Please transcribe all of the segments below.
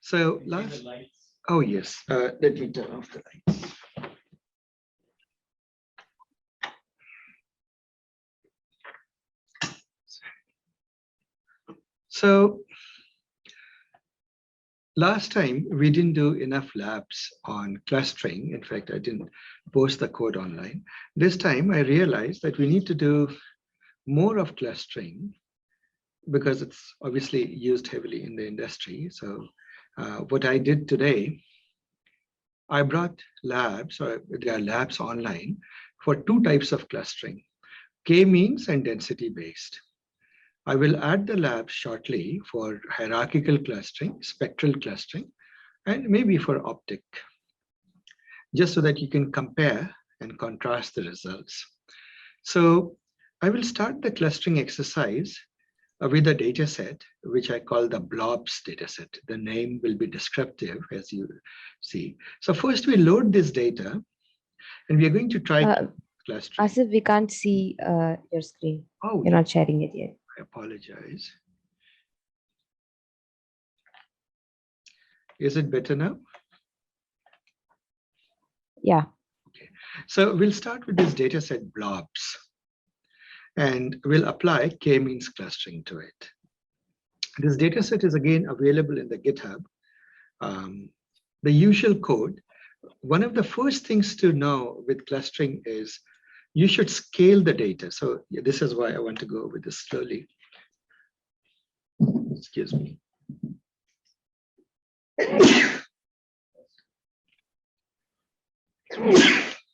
So last, oh yes, let me turn off the lights. So last time we didn't do enough labs on clustering. In fact, I didn't post the code online. This time I realized that we need to do more of clustering because it's obviously used heavily in the industry. So what I did today, I brought labs, or there are labs online for two types of clustering, K-means and density based. I will add the labs shortly for hierarchical clustering, spectral clustering, and maybe for optic, just so that you can compare and contrast the results. So I will start the clustering exercise with a data set, which I call the blobs dataset. The name will be descriptive, as you see. So first we load this data, and we are going to try clustering. Asif, we can't see your screen. Oh, you're not sharing it yet. I apologize. Is it better now? Yeah. Okay. So we'll start with this data set blobs, and we'll apply K-means clustering to it. This data set is again available in the GitHub. The usual code. One of the first things to know with clustering is you should scale the data. So this is why I want to go over this slowly. Excuse me.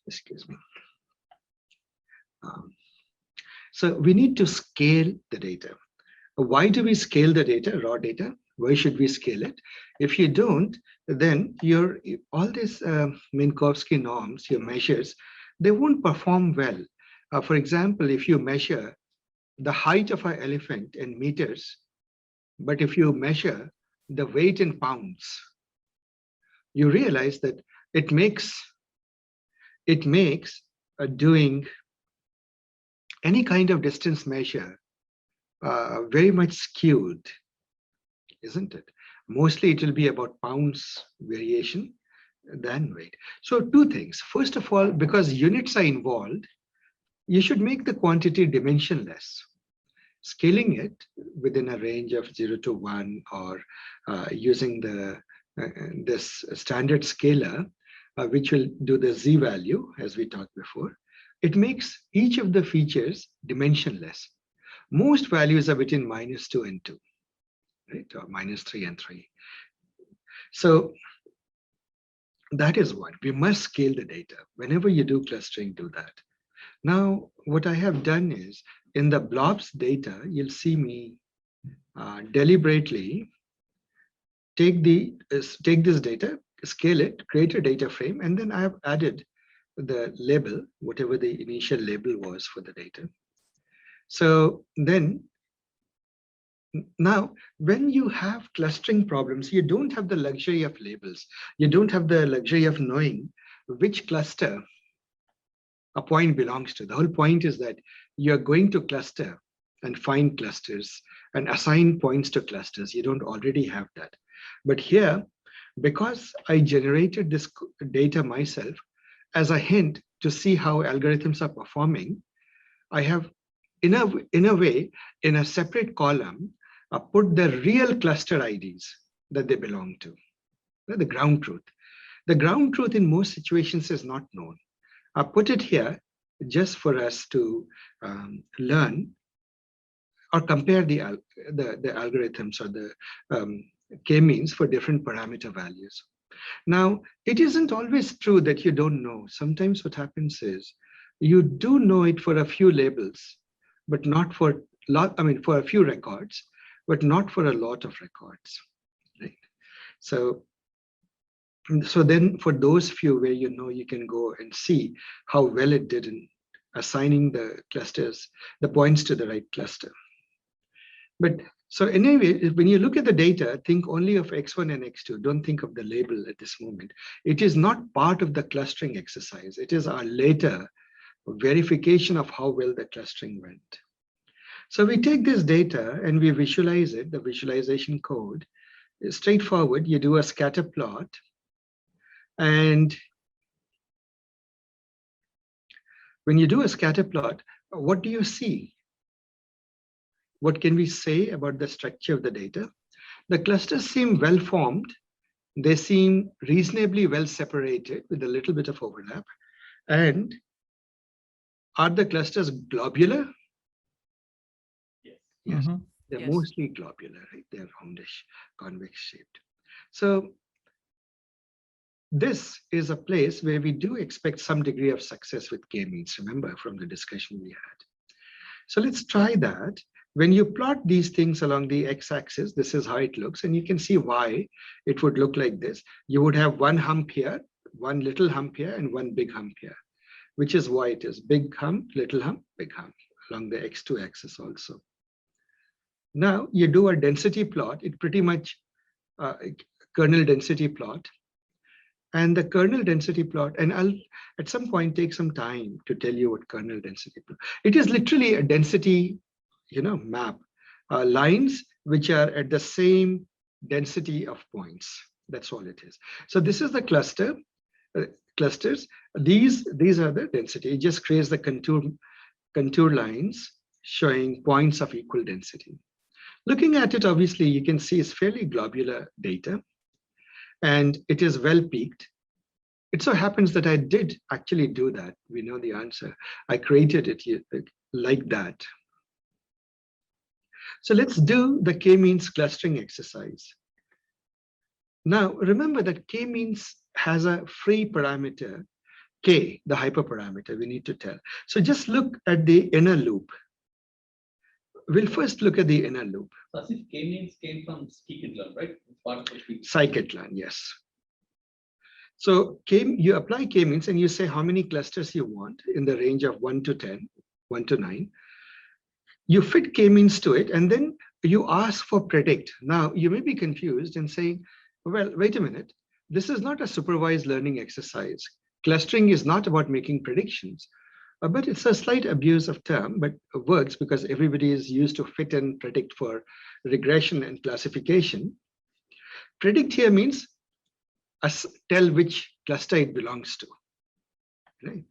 Excuse me. So we need to scale the data. Why do we scale the data, raw data? Why should we scale it? If you don't, then all these Minkowski norms, your measures, they won't perform well. For example, if you measure the height of an elephant in meters, but if you measure the weight in pounds, you realize that it makes doing any kind of distance measure very much skewed, isn't it? Mostly it will be about pounds variation than weight. So two things. First of all, because units are involved, you should make the quantity dimensionless. Scaling it within a range of 0 to 1, or using this standard scaler, which will do the z value as we talked before, it makes each of the features dimensionless. Most values are between -2 and 2, right? Or -3 and 3. So that is one. We must scale the data. Whenever you do clustering, do that. Now, what I have done is, in the blobs data, you'll see me deliberately take this data, scale it, create a data frame, and then I have added the label, whatever the initial label was for the data. So then, now, when you have clustering problems, you don't have the luxury of labels. You don't have the luxury of knowing which cluster a point belongs to. The whole point is that you're going to cluster and find clusters and assign points to clusters. You don't already have that. But here, because I generated this data myself as a hint to see how algorithms are performing, I have, in a way, in a separate column, put the real cluster IDs that they belong to, the ground truth. The ground truth in most situations is not known. I put it here just for us to learn or compare the algorithms or the K-means for different parameter values. Now, it isn't always true that you don't know. Sometimes what happens is you do know it for a few labels, but not for for a few records, but not for a lot of records, right? So then for those few where you know, you can go and see how well it did in assigning the clusters, the points to the right cluster. But so anyway, when you look at the data, think only of X1 and X2. Don't think of the label at this moment. It is not part of the clustering exercise. It is our later verification of how well the clustering went. So we take this data and we visualize it, the visualization code, straightforward. You do a scatter plot, and when you do a scatter plot, what do you see? What can we say about the structure of the data? The clusters seem well formed. They seem reasonably well separated with a little bit of overlap. And are the clusters globular? Yes, they're mostly globular, right? They're roundish, convex shaped. So this is a place where we do expect some degree of success with K-means, remember from the discussion we had. So let's try that. When you plot these things along the x-axis, this is how it looks, and you can see why it would look like this. You would have one hump here, one little hump here, and one big hump here, which is why it is big hump, little hump, big hump along the x2 axis also. Now you do a density plot, it pretty much kernel density plot. And the kernel density plot, and I'll at some point take some time to tell you what kernel density plot. It is literally a density, map, lines which are at the same density of points. That's all it is. So this is the cluster, clusters. These are the density. It just creates the contour lines showing points of equal density. Looking at it, obviously, you can see it's fairly globular data, and it is well peaked. It so happens that I did actually do that. We know the answer. I created it like that. So let's do the K-means clustering exercise. Now, remember that K-means has a free parameter, K, the hyperparameter we need to tell. So just look at the inner loop. We'll first look at the inner loop. So if K-means came from scikit-learn, right? It's part of Scikit-learn, yes. So you apply K-means and you say how many clusters you want in the range of 1 to 10, 1 to 9. You fit K-means to it, and then you ask for predict. Now, you may be confused and saying, well, wait a minute. This is not a supervised learning exercise. Clustering is not about making predictions. But it's a slight abuse of term, but it works because everybody is used to fit and predict for regression and classification. Predict here means tell which cluster it belongs to, right?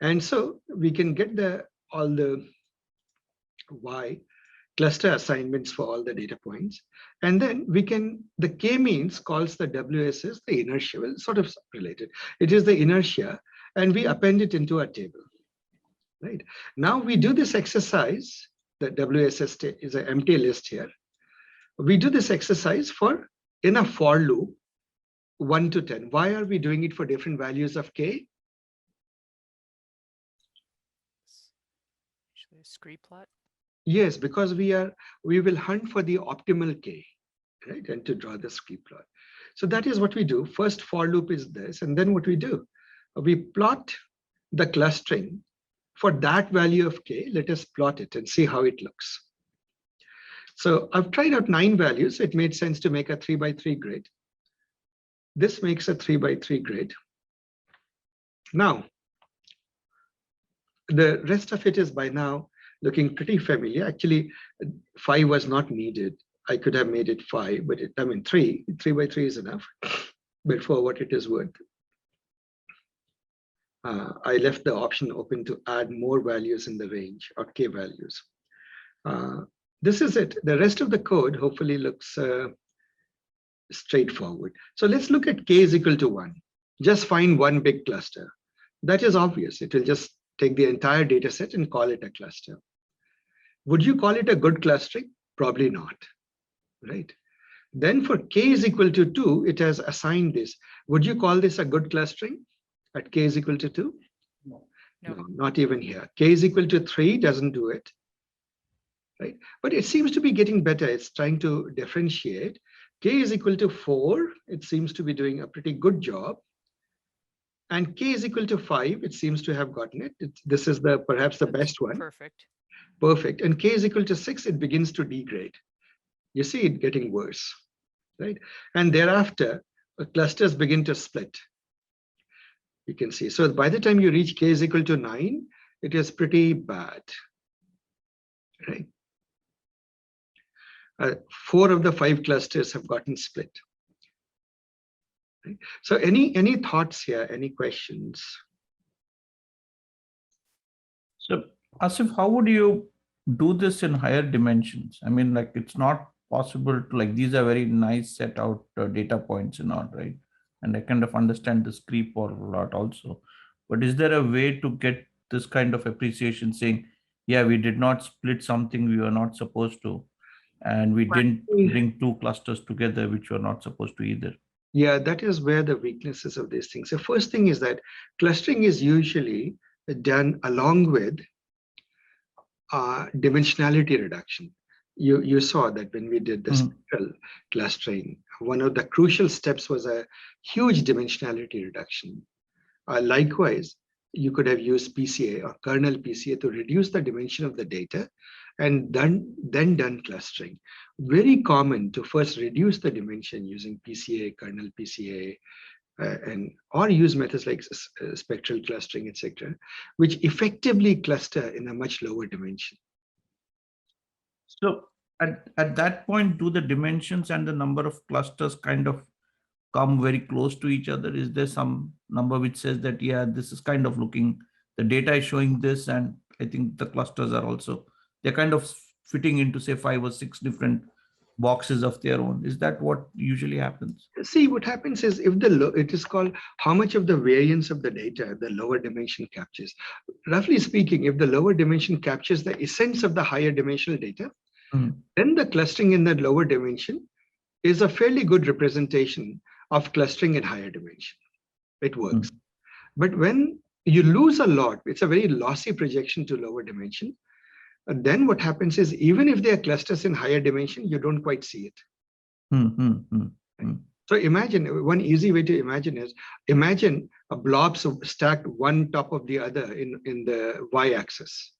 And so we can get all the Y cluster assignments for all the data points. And then the K-means calls the WSS the inertia, well, sort of related. It is the inertia, and we append it into a table. Right. Now we do this exercise. The WSS is an empty list here. We do this exercise in a for loop, 1 to 10. Why are we doing it for different values of K? Actually, a scree plot. Yes, because we will hunt for the optimal K, right? And to draw the scree plot. So that is what we do. First for loop is this, and then what we do, we plot the clustering. For that value of K, let us plot it and see how it looks. So I've tried out 9 values. It made sense to make a 3x3 grid. This makes a 3x3 grid. Now, the rest of it is by now looking pretty familiar. Actually, 5 was not needed. I could have made it 5, but 3 by 3 is enough, but for what it is worth. I left the option open to add more values in the range or K values. This is it. The rest of the code hopefully looks straightforward. So let's look at K is equal to 1. Just find one big cluster. That is obvious. It will just take the entire data set and call it a cluster. Would you call it a good clustering? Probably not, right? Then for K is equal to 2, it has assigned this. Would you call this a good clustering? At K is equal to 2? No. No, not even here. K is equal to 3 doesn't do it, right? But it seems to be getting better. It's trying to differentiate. K is equal to 4. It seems to be doing a pretty good job. And K is equal to 5. It seems to have gotten it. This is perhaps the best one. Perfect. Perfect. And K is equal to 6. It begins to degrade. You see it getting worse, right? And thereafter, clusters begin to split. You can see. So by the time you reach K is equal to 9, it is pretty bad, right? 4 of the 5 clusters have gotten split. Right? So any thoughts here, any questions? So Asif, how would you do this in higher dimensions? I mean, like, it's not possible to, like, these are very nice set out data points and all, right? And I kind of understand this creep or a lot also. But is there a way to get this kind of appreciation saying, yeah, we did not split something we were not supposed to, and we didn't bring 2 clusters together, which were not supposed to either? Yeah, that is where the weaknesses of these things. The first thing is that clustering is usually done along with dimensionality reduction. You saw that when we did the spectral clustering, one of the crucial steps was a huge dimensionality reduction. Likewise, you could have used PCA or kernel PCA to reduce the dimension of the data and then done clustering. Very common to first reduce the dimension using PCA, kernel PCA, or use methods like spectral clustering, etc., which effectively cluster in a much lower dimension. So at that point, do the dimensions and the number of clusters kind of come very close to each other? Is there some number which says that, yeah, this is kind of looking, the data is showing this, and I think the clusters are also, they're kind of fitting into, say, 5 or 6 different boxes of their own? Is that what usually happens? See, what happens is if it is called how much of the variance of the data the lower dimension captures. Roughly speaking, if the lower dimension captures the essence of the higher dimensional data, then the clustering in that lower dimension is a fairly good representation of clustering in higher dimension. It works. But when you lose a lot, it's a very lossy projection to lower dimension. Then what happens is, even if there are clusters in higher dimension, you don't quite see it. So imagine, one easy way to imagine is, imagine a blobs stacked one top of the other in the y-axis,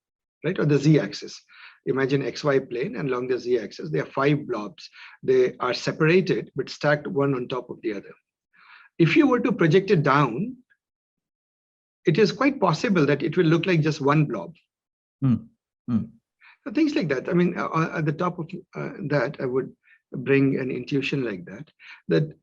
right, or the z-axis. Imagine XY plane, and along the z-axis, there are 5 blobs. They are separated, but stacked one on top of the other. If you were to project it down, it is quite possible that it will look like just one blob. So things like that. I mean, at the top of that, I would bring an intuition like that, that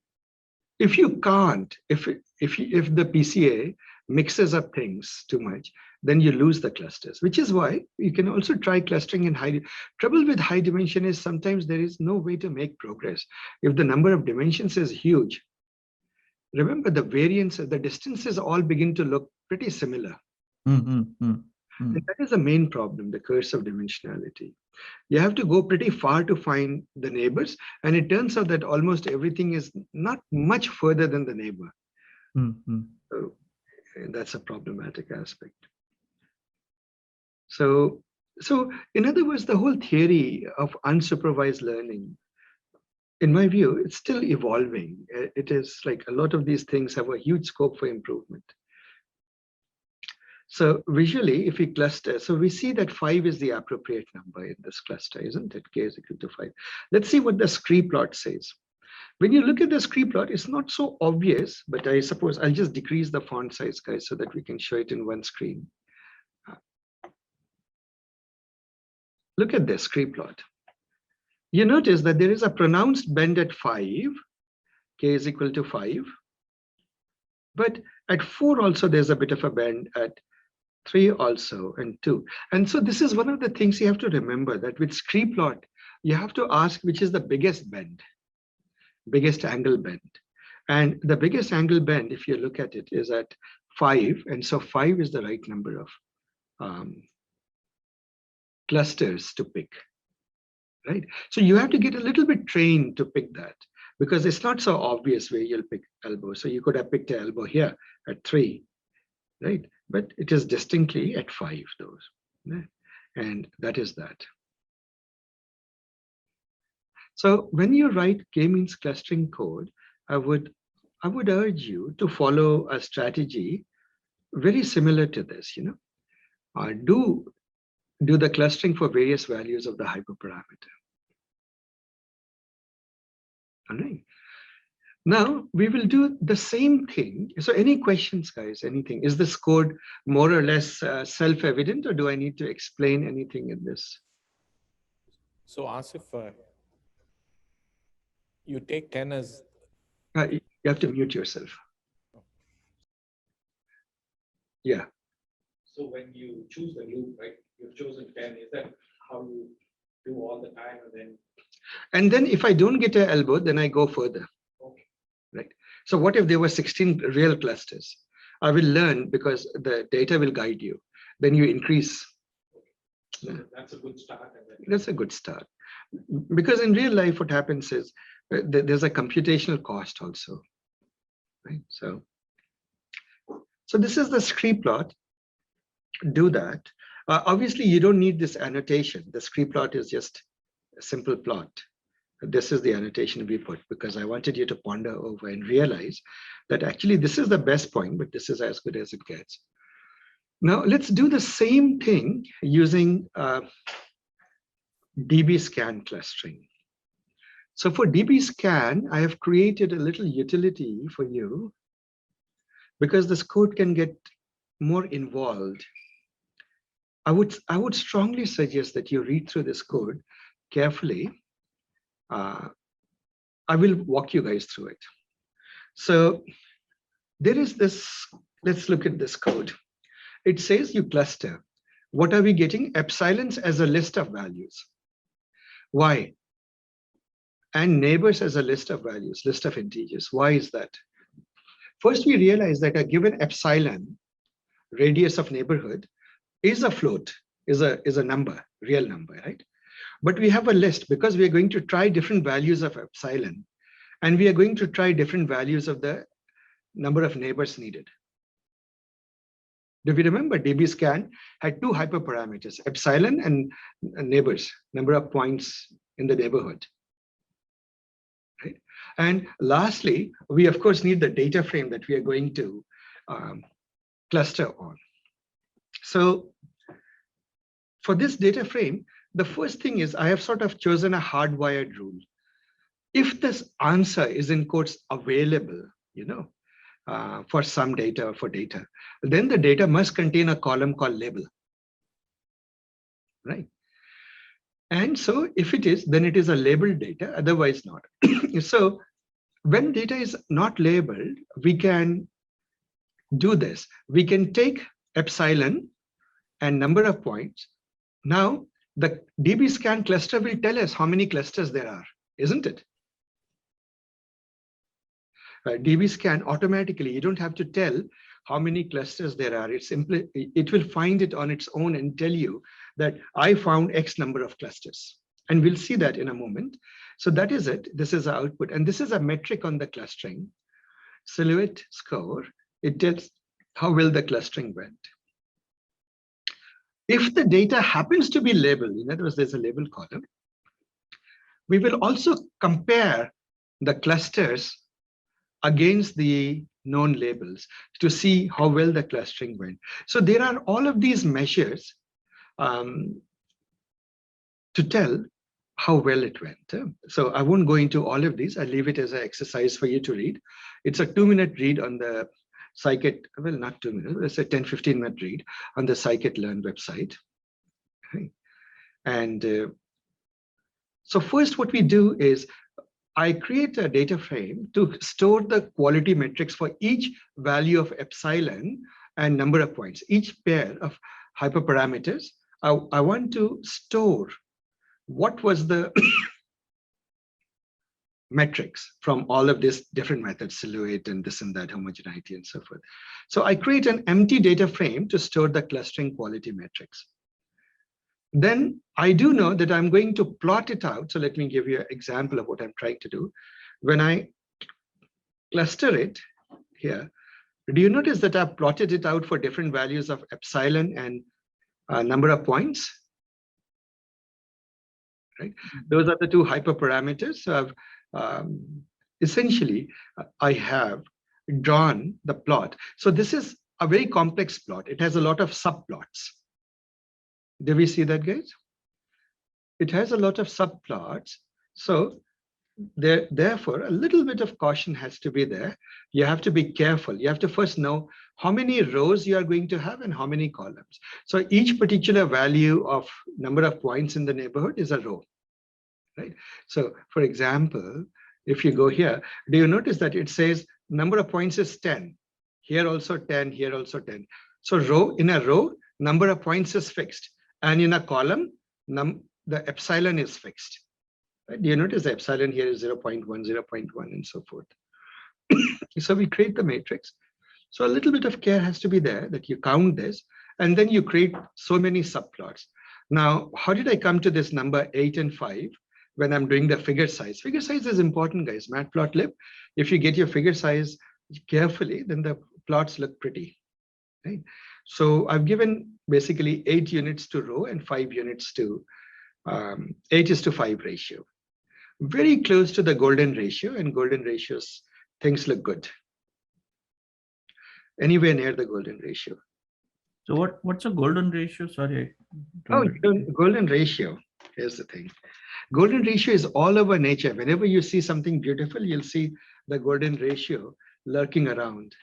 if you can't, if the PCA mixes up things too much, then you lose the clusters, which is why you can also try clustering in high. Trouble with high dimension is sometimes there is no way to make progress. If the number of dimensions is huge, remember the variance, the distances all begin to look pretty similar. And that is the main problem, the curse of dimensionality. You have to go pretty far to find the neighbors, and it turns out that almost everything is not much further than the neighbor. So that's a problematic aspect. So in other words, the whole theory of unsupervised learning, in my view, it's still evolving. It is like a lot of these things have a huge scope for improvement. So visually, if we cluster, so we see that 5 is the appropriate number in this cluster, isn't it? K is equal to 5. Let's see what the scree plot says. When you look at the scree plot, it's not so obvious, but I suppose I'll just decrease the font size, guys, so that we can show it in one screen. Look at this scree plot. You notice that there is a pronounced bend at 5, K is equal to 5. But at 4 also, there's a bit of a bend, at 3 also, and 2. And so this is one of the things you have to remember, that with scree plot, you have to ask which is the biggest bend, biggest angle bend. And the biggest angle bend, if you look at it, is at 5. And so 5 is the right number of clusters to pick, right? So you have to get a little bit trained to pick that, because it's not so obvious where you'll pick elbow. So you could have picked an elbow here at 3, right? But it is distinctly at 5, those, right? And that is that. So when you write K-means clustering code, I would urge you to follow a strategy very similar to this. You know, do the clustering for various values of the hyperparameter. All right. Now we will do the same thing. So any questions, guys? Anything? Is this code more or less self-evident, or do I need to explain anything in this? So Asif, You take 10 as. You have to mute yourself. Yeah. So when you choose the loop, right, you've chosen 10, is that how you do all the time And then if I don't get an elbow, then I go further. Okay. Right. So what if there were 16 real clusters? I will learn because the data will guide you. Then you increase. So that's a good start. That's a good start. Because in real life, what happens is there's a computational cost also. Right. So this is the scree plot. Do that. Obviously, you don't need this annotation. The scree plot is just a simple plot. This is the annotation we put because I wanted you to ponder over and realize that actually this is the best point, but this is as good as it gets. Now let's do the same thing using DBSCAN clustering. So for DBSCAN, I have created a little utility for you because this code can get more involved. I would strongly suggest that you read through this code carefully. I will walk you guys through it. So there is this, let's look at this code. It says you cluster. What are we getting? Epsilons as a list of values. Why? And neighbors as a list of values, list of integers. Why is that? First, we realize that a given epsilon, radius of neighborhood, is a float, is a number, real number, right? But we have a list because we are going to try different values of epsilon, and we are going to try different values of the number of neighbors needed. Do we remember DBSCAN had two hyperparameters, epsilon and neighbors, number of points in the neighborhood. Right? And lastly, we of course need the data frame that we are going to cluster on. So for this data frame, the first thing is I have sort of chosen a hardwired rule. If this answer is in quotes available, for some data or for data, then the data must contain a column called label, right? And so if it is, then it is a labeled data, otherwise not. So when data is not labeled, we can do this. We can take epsilon and number of points. Now, the DBSCAN cluster will tell us how many clusters there are, isn't it? DBSCAN automatically, you don't have to tell how many clusters there are. It will find it on its own and tell you that I found X number of clusters. And we'll see that in a moment. So that is it. This is the output. And this is a metric on the clustering. Silhouette score. It tells how well the clustering went. If the data happens to be labeled, in other words, there's a label column, we will also compare the clusters against the known labels to see how well the clustering went. So there are all of these measures to tell how well it went. So I won't go into all of these. I leave it as an exercise for you to read. It's a 2-minute read on the Scikit, well, not 2 minutes, it's a 10-15-minute read on the Scikit-Learn website. Okay. And so first what we do is I create a data frame to store the quality metrics for each value of epsilon and number of points, each pair of hyperparameters. I want to store what was the metrics from all of these different methods, silhouette and this and that, homogeneity and so forth. So I create an empty data frame to store the clustering quality metrics. Then I do know that I'm going to plot it out. So let me give you an example of what I'm trying to do. When I cluster it here, do you notice that I've plotted it out for different values of epsilon and number of points? Right? Those are the two hyperparameters. So I've essentially, I have drawn the plot. So this is a very complex plot. It has a lot of subplots. Do we see that, guys? It has a lot of subplots. So therefore, a little bit of caution has to be there. You have to be careful. You have to first know how many rows you are going to have and how many columns. So each particular value of number of points in the neighborhood is a row, right? So for example, if you go here, do you notice that it says number of points is 10, here also 10, here also 10. So in a row, number of points is fixed, and in a column, the epsilon is fixed. Right? Do you notice the epsilon here is 0.1, 0.1, and so forth. So we create the matrix. So a little bit of care has to be there, that you count this, and then you create so many subplots. Now, how did I come to this number 8 and 5 when I'm doing the figure size? Figure size is important, guys. Matplotlib, if you get your figure size carefully, then the plots look pretty, right? So I've given basically 8 units to row and 5 units to 8:5 ratio. Very close to the golden ratio, and golden ratios, things look good. Anywhere near the golden ratio. So what's a golden ratio? Sorry. Golden ratio, here's the thing. Golden ratio is all over nature. Whenever you see something beautiful, you'll see the golden ratio lurking around.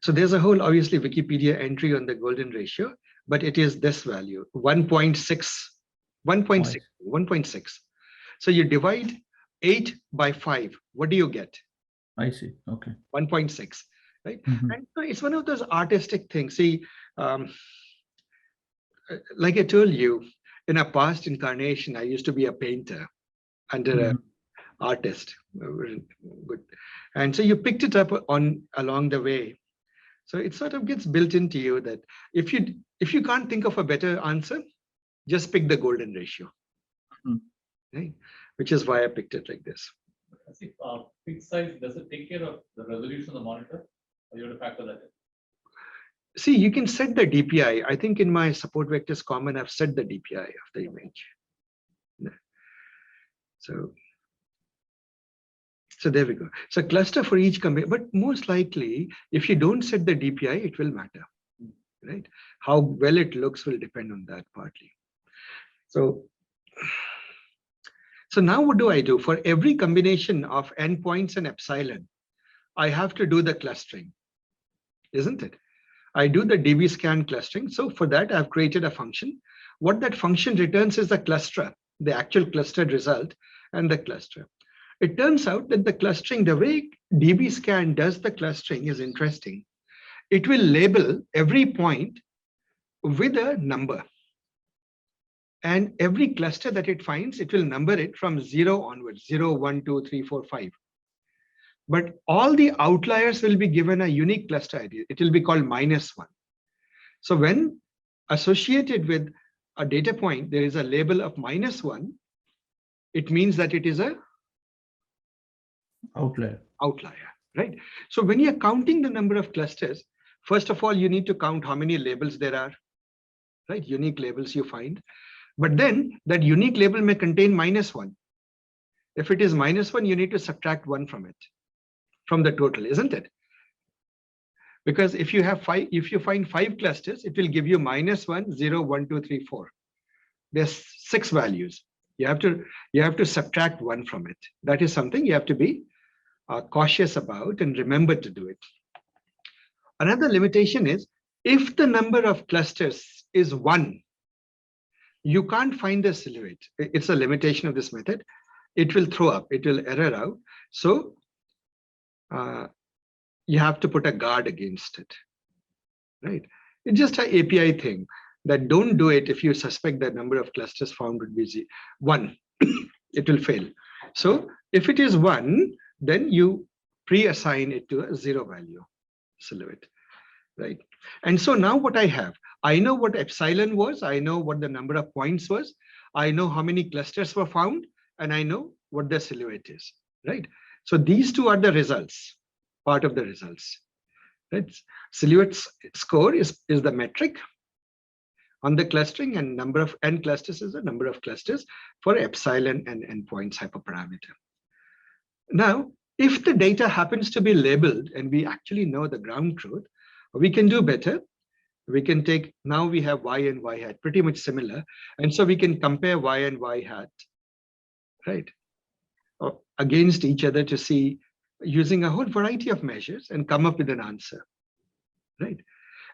So there's a whole, obviously, Wikipedia entry on the golden ratio, but it is this value, 1.6. So you divide 8 by 5. What do you get? I see. Okay. 1.6, right? Mhm. And so it's one of those artistic things. See, like I told you, in a past incarnation, I used to be a painter under an artist. Good. And so you picked it up along the way. So it sort of gets built into you that if you can't think of a better answer, just pick the golden ratio, right? Which is why I picked it like this. See, fixed size, does it take care of the resolution of the monitor, or you have to factor that in? See, you can set the DPI. I think in my support vectors common, I've set the DPI of the image. So there we go. So cluster for each company, but most likely, if you don't set the DPI, it will matter, right? How well it looks will depend on that partly. So now what do I do? For every combination of endpoints and epsilon, I have to do the clustering, isn't it? I do the DBSCAN clustering. So for that, I've created a function. What that function returns is the cluster, the actual clustered result, and the cluster. It turns out that the clustering, the way DBSCAN does the clustering is interesting. It will label every point with a number. And every cluster that it finds, it will number it from 0 onwards, 0, 1, 2, 3, 4, 5. But all the outliers will be given a unique cluster ID. It will be called -1. So when associated with a data point, there is a label of -1, it means that it is a outlier, right? So when you're counting the number of clusters, first of all, you need to count how many labels there are, right? Unique labels you find. But then that unique label may contain -1. If it is -1, you need to subtract 1 from it, from the total, isn't it? Because if you find 5 clusters, it will give you -1, 0, 1, 2, 3, 4. There's 6 values. You have to subtract 1 from it. That is something you have to be cautious about and remember to do it. Another limitation is if the number of clusters is 1, you can't find the silhouette. It's a limitation of this method. It will throw up, it will error out. So you have to put a guard against it, right? It's just an API thing that don't do it if you suspect the number of clusters found would be 1. It will fail. So if it is 1, then you pre-assign it to a 0 value silhouette, right? And so now what I have, I know what epsilon was, I know what the number of points was, I know how many clusters were found, and I know what the silhouette is, right? So these two are the results, part of the results, right? Silhouette score is the metric on the clustering, and number of n clusters is the number of clusters for epsilon and endpoints hyperparameter. Now, if the data happens to be labeled and we actually know the ground truth, we can do better. We can take, now we have y and y hat, pretty much similar. And so we can compare y and y hat, right, against each other to see, using a whole variety of measures, and come up with an answer, right?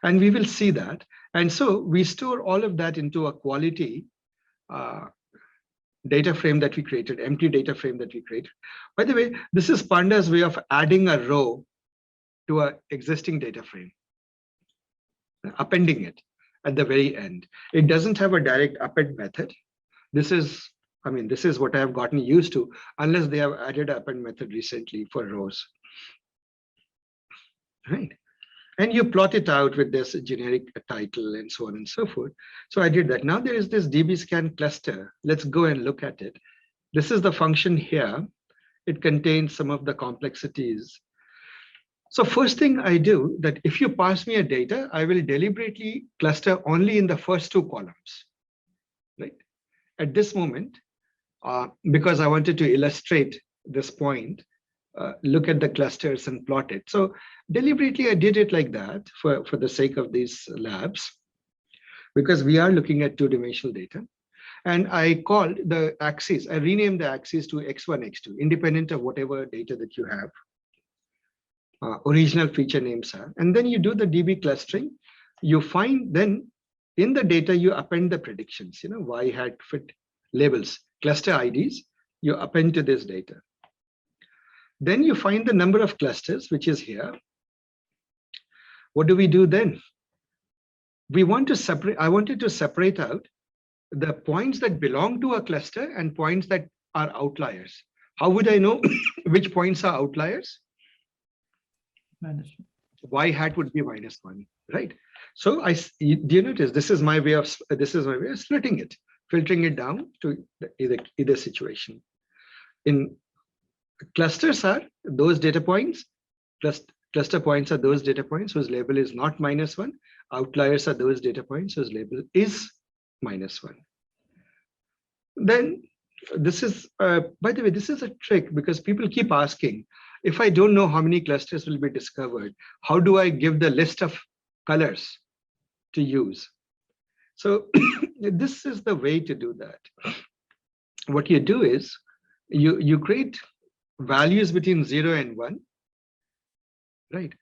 And we will see that. And so we store all of that into a quality data frame that we created, empty data frame that we created. By the way, this is Panda's way of adding a row to an existing data frame, appending it at the very end. It doesn't have a direct append method. This is what I have gotten used to, unless they have added an append method recently for rows. Right. And you plot it out with this generic title and so on and so forth. So I did that. Now there is this DBSCAN cluster. Let's go and look at it. This is the function here. It contains some of the complexities. So first thing I do, that if you pass me a data, I will deliberately cluster only in the first two columns, right? At this moment, because I wanted to illustrate this point, look at the clusters and plot it. So deliberately, I did it like that for the sake of these labs, because we are looking at two-dimensional data. And I called the axes, I renamed the axes to x1, x2, independent of whatever data that you have. Original feature names are. And then you do the DB clustering. You find then in the data, you append the predictions, y hat fit labels, cluster IDs, you append to this data. Then you find the number of clusters, which is here. What do we do then? We want to separate, I wanted to separate out the points that belong to a cluster and points that are outliers. How would I know which points are outliers? Y hat would be -1, right? So do you notice this is my way of splitting it, filtering it down to either situation. In clusters are those data points, cluster points are those data points whose label is not -1. Outliers are those data points whose label is -1. Then this is, by the way, this is a trick because people keep asking, if I don't know how many clusters will be discovered, how do I give the list of colors to use? So this is the way to do that. What you do is you create values between 0 and 1, right?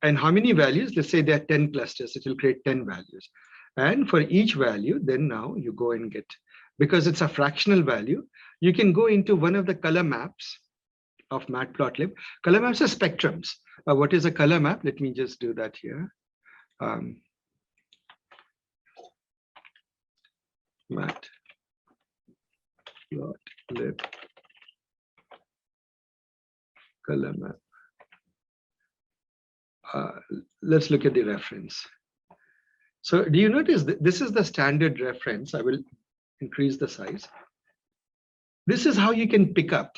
And how many values? Let's say there are 10 clusters, it will create 10 values. And for each value, then now you go and get, because it's a fractional value, you can go into one of the color maps of Matplotlib. Color maps are spectrums. What is a color map? Let me just do that here. Matplotlib color map. Let's look at the reference. So do you notice that this is the standard reference? I will increase the size. This is how you can pick up.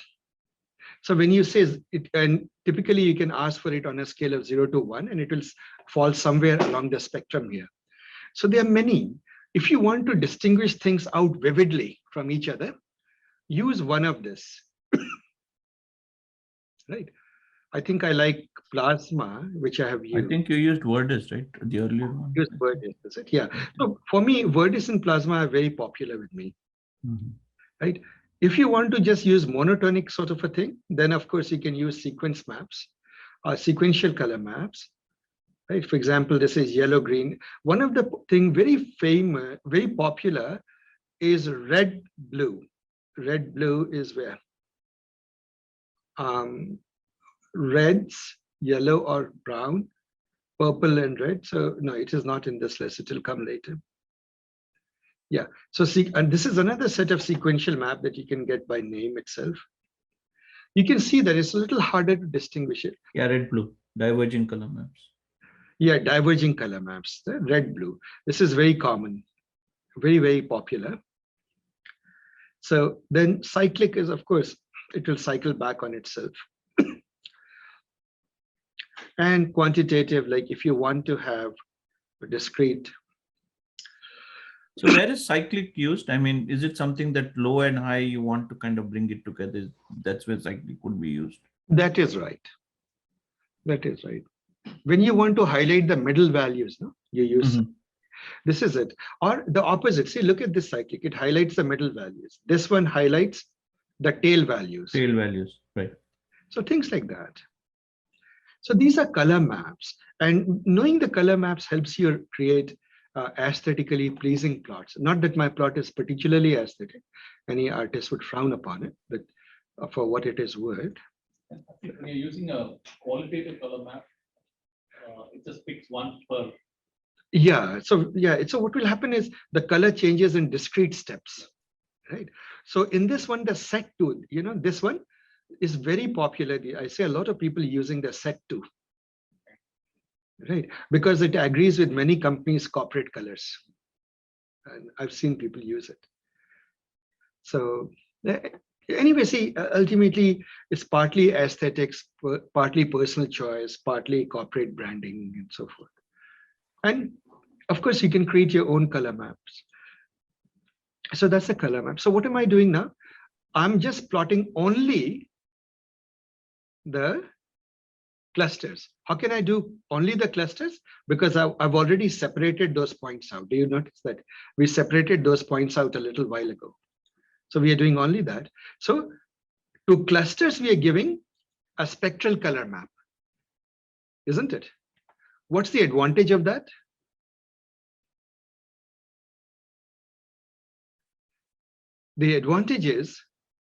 So when you say it, and typically you can ask for it on a scale of 0 to 1, and it will fall somewhere along the spectrum here. So there are many. If you want to distinguish things out vividly from each other, use one of this. Right. I think I like Plasma, which I have used. I think you used Verdis, right? The earlier one. Used Verdis, is it? Yeah. So for me, Verdis and Plasma are very popular with me. Right. If you want to just use monotonic sort of a thing, then of course you can use sequence maps, sequential color maps. Right. For example, this is yellow, green. One of the thing very famous, very popular is red, blue. Red, blue is where? Reds, yellow or brown, purple and red. So no, it is not in this list. It will come later. Yeah. So see, and this is another set of sequential map that you can get by name itself. You can see that it's a little harder to distinguish it. Yeah, red, blue, diverging color maps. Yeah, diverging color maps, the red, blue. This is very common, very, very popular. So then cyclic is, of course, it will cycle back on itself. And quantitative, like if you want to have a discrete. So where is cyclic used? I mean, is it something that low and high you want to kind of bring it together? That's where cyclic would be used. That is right. That is right. When you want to highlight the middle values, no, you use this is it. Or the opposite. See, look at this cyclic. It highlights the middle values. This one highlights the tail values. Tail values, right. So things like that. So these are color maps, and knowing the color maps helps you create aesthetically pleasing plots. Not that my plot is particularly aesthetic. Any artist would frown upon it, but for what it is worth. When you're using a qualitative color map, it just picks one per. Yeah, so what will happen is the color changes in discrete steps, right? So in this one, the set tool, this one is very popular. I see a lot of people using the set tool, right? Because it agrees with many companies' corporate colors. And I've seen people use it. So anyway, see, ultimately, it's partly aesthetics, partly personal choice, partly corporate branding, and so forth. And of course, you can create your own color maps. So that's the color map. So what am I doing now? I'm just plotting only the clusters. How can I do only the clusters? Because I've already separated those points out. Do you notice that we separated those points out a little while ago? So we are doing only that. So to clusters, we are giving a spectral color map, isn't it? What's the advantage of that? The advantage is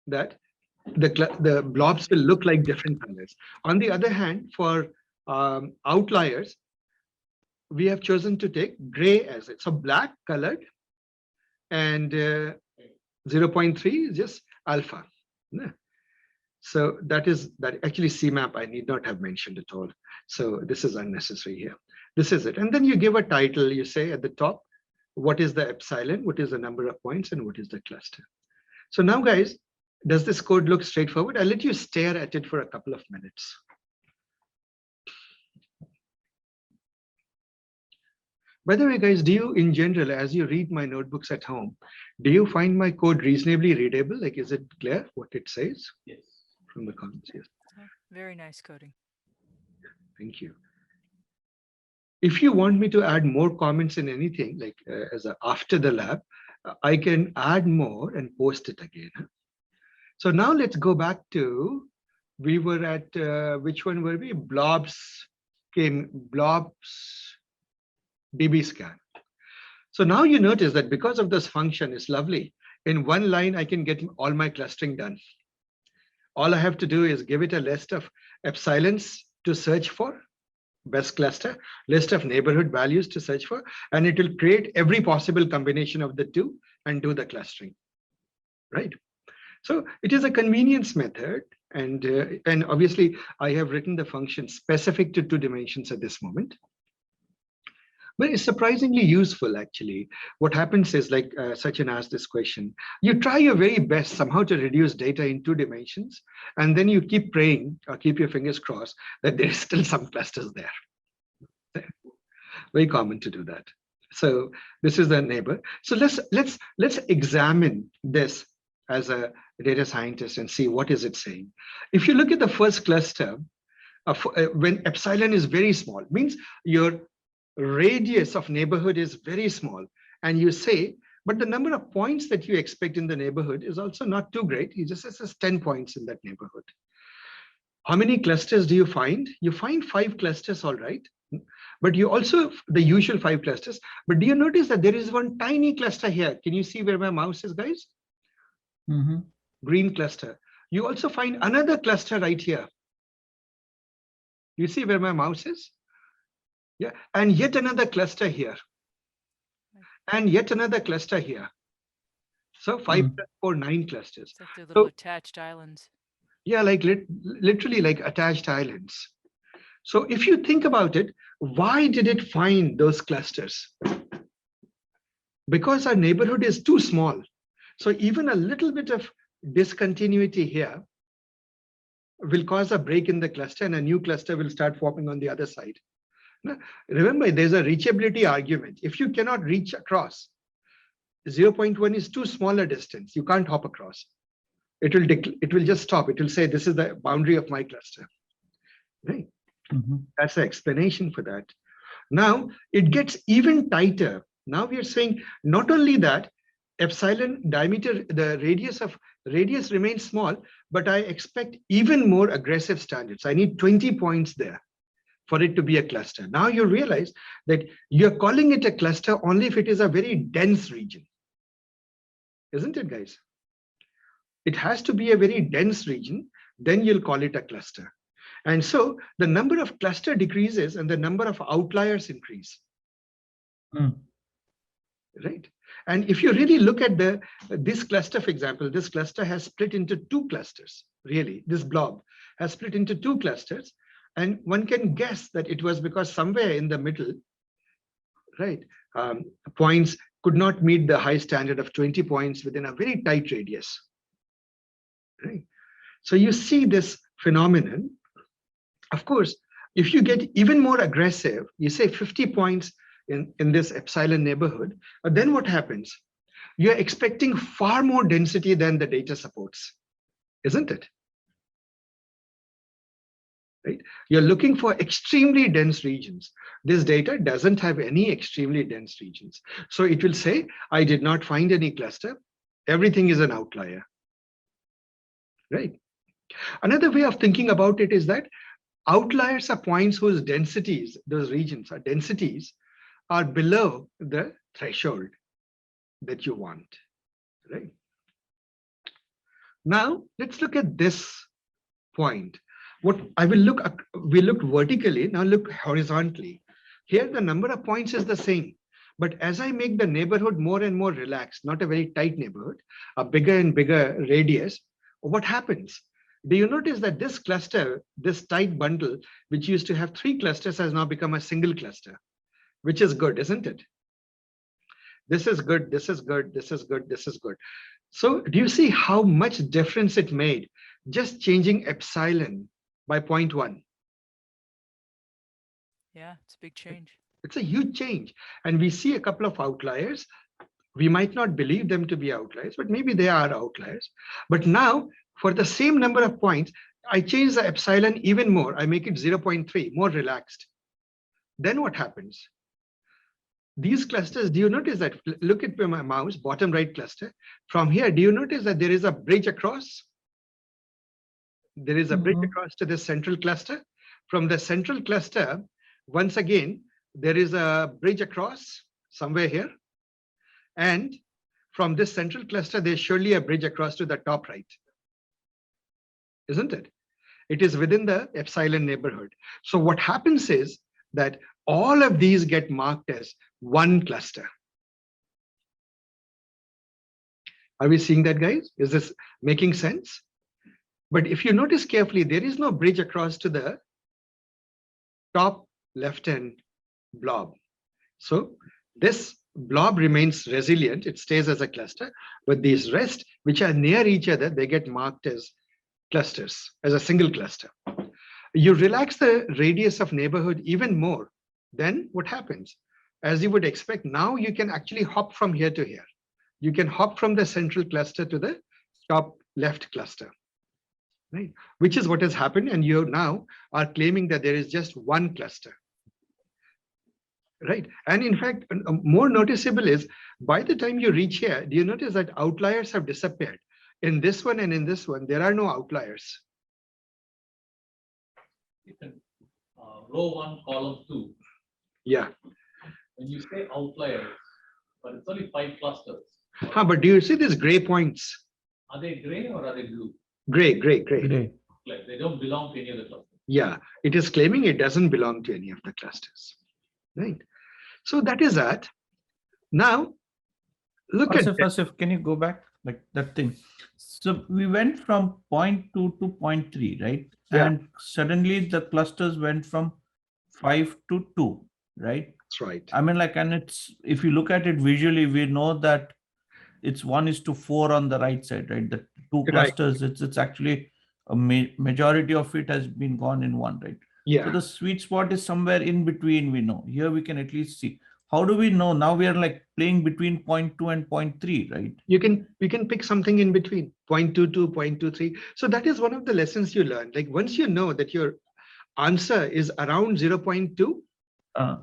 that the blobs will look like different colors. On the other hand, for outliers, we have chosen to take gray as it. So black colored and 0.3 is just alpha. So that actually CMAP I need not have mentioned at all. So this is unnecessary here. This is it. And then you give a title, you say at the top, what is the epsilon, what is the number of points, and what is the cluster. So now guys, does this code look straightforward? I'll let you stare at it for a couple of minutes. By the way, guys, do you, in general, as you read my notebooks at home, do you find my code reasonably readable? Like, is it clear what it says? Yes. From the comments, yes. Very nice coding. Thank you. If you want me to add more comments in anything, like after the lab, I can add more and post it again. So now let's go back to, we were at, which one were we? Blobs DBSCAN. So now you notice that because of this function, it's lovely. In one line, I can get all my clustering done. All I have to do is give it a list of epsilons to search for, best cluster, list of neighborhood values to search for, and it will create every possible combination of the two and do the clustering, right? So it is a convenience method, and obviously I have written the function specific to 2 dimensions at this moment. But it's surprisingly useful, actually. What happens is, like Sachin asked this question, you try your very best somehow to reduce data in 2 dimensions, and then you keep praying or keep your fingers crossed that there's still some clusters there. Very common to do that. So this is the neighbor. So let's examine this as a data scientist and see what is it saying. If you look at the first cluster, when epsilon is very small, means your radius of neighborhood is very small, and you say, but the number of points that you expect in the neighborhood is also not too great. You just says 10 points in that neighborhood. How many clusters do you find? You find 5 clusters, all right. But you also, the usual 5 clusters, but do you notice that there is one tiny cluster here? Can you see where my mouse is, guys? Mm-hmm. Green cluster. You also find another cluster right here. You see where my mouse is? Yeah, and yet another cluster here, and yet another cluster here. So 5 plus 4, 9 clusters. It's like they're little So, attached islands. yeah, like literally like attached islands. So if you think about it, why did it find those clusters? Because our neighborhood is too small. So even a little bit of discontinuity here will cause a break in the cluster, and a new cluster will start forming on the other side. Now, remember, there's a reachability argument. If you cannot reach across, 0.1 is too small a distance. You can't hop across. It will just stop. It will say, this is the boundary of my cluster. Right? Mm-hmm. That's the explanation for that. Now, it gets even tighter. Now we are saying not only that, epsilon diameter, the radius remains small, but I expect even more aggressive standards. I need 20 points there. for it to be a cluster. Now you realize that you're calling it a cluster only if it is a very dense region. Isn't it, guys? It has to be a very dense region, then you'll call it a cluster. And so the number of cluster decreases and the number of outliers increase. Right? And if you really look at this cluster, for example, this cluster has split into two clusters, really. This blob has split into two clusters. And one can guess that it was because somewhere in the middle, right, points could not meet the high standard of 20 points within a very tight radius. Right? So you see this phenomenon. Of course, if you get even more aggressive, you say 50 points in this epsilon neighborhood, then what happens? You're expecting far more density than the data supports, isn't it? Right? You're looking for extremely dense regions. This data doesn't have any extremely dense regions. So it will say, I did not find any cluster. Everything is an outlier. Right? Another way of thinking about it is that outliers are points whose densities, those regions are densities, are below the threshold that you want. Right? Now, let's look at this point. What I will look at, we looked vertically, now look horizontally. Here, the number of points is the same. But as I make the neighborhood more and more relaxed, not a very tight neighborhood, a bigger and bigger radius, what happens? Do you notice that this cluster, this tight bundle, which used to have 3 clusters, has now become a single cluster, which is good, isn't it? This is good, this is good, this is good, this is good. So do you see how much difference it made just changing epsilon by 0.1? Yeah, it's a big change. It's a huge change. And we see a couple of outliers. We might not believe them to be outliers, but maybe they are outliers. But now, for the same number of points, I change the epsilon even more. I make it 0.3, more relaxed. Then what happens? These clusters, do you notice that? Look at my mouse, bottom right cluster. From here, do you notice that there is a bridge across? There is a bridge across to the central cluster. From the central cluster, once again, there is a bridge across somewhere here. And from this central cluster, there's surely a bridge across to the top right. Isn't it? It is within the epsilon neighborhood. So what happens is that all of these get marked as one cluster. Are we seeing that, guys? Is this making sense? But if you notice carefully, there is no bridge across to the top left-hand blob. So this blob remains resilient. It stays as a cluster, but these rest, which are near each other, they get marked as clusters, as a single cluster. You relax the radius of neighborhood even more, then what happens? As you would expect, now you can actually hop from here to here. You can hop from the central cluster to the top left cluster, right? Which is what has happened, and you now are claiming that there is just one cluster. Right. And in fact, more noticeable is by the time you reach here, do you notice that outliers have disappeared? In this one and in this one, there are no outliers. Row 1, column 2. Yeah. When you say outliers, but it's only 5 clusters. But do you see these gray points? Are they gray or are they blue? Gray. Like they don't belong to any of the clusters. Yeah, it is claiming it doesn't belong to any of the clusters. Right. So that is that. Now, look at Asif, can you go back like that thing? So we went from 0.2 to 0.3, right? Yeah. And suddenly the clusters went from 5 to 2, right? That's right. I mean, like, and it's, if you look at it visually, we know that it's 1:4 on the right side, right? The 2 clusters, right. It's actually a majority of it has been gone in one, right? Yeah. So the sweet spot is somewhere in between, we know. Here we can at least see. How do we know? Now we are like playing between 0.2 and 0.3, right? You can pick something in between 0.22, 0.23. So that is one of the lessons you learn. Like once you know that your answer is around 0.2,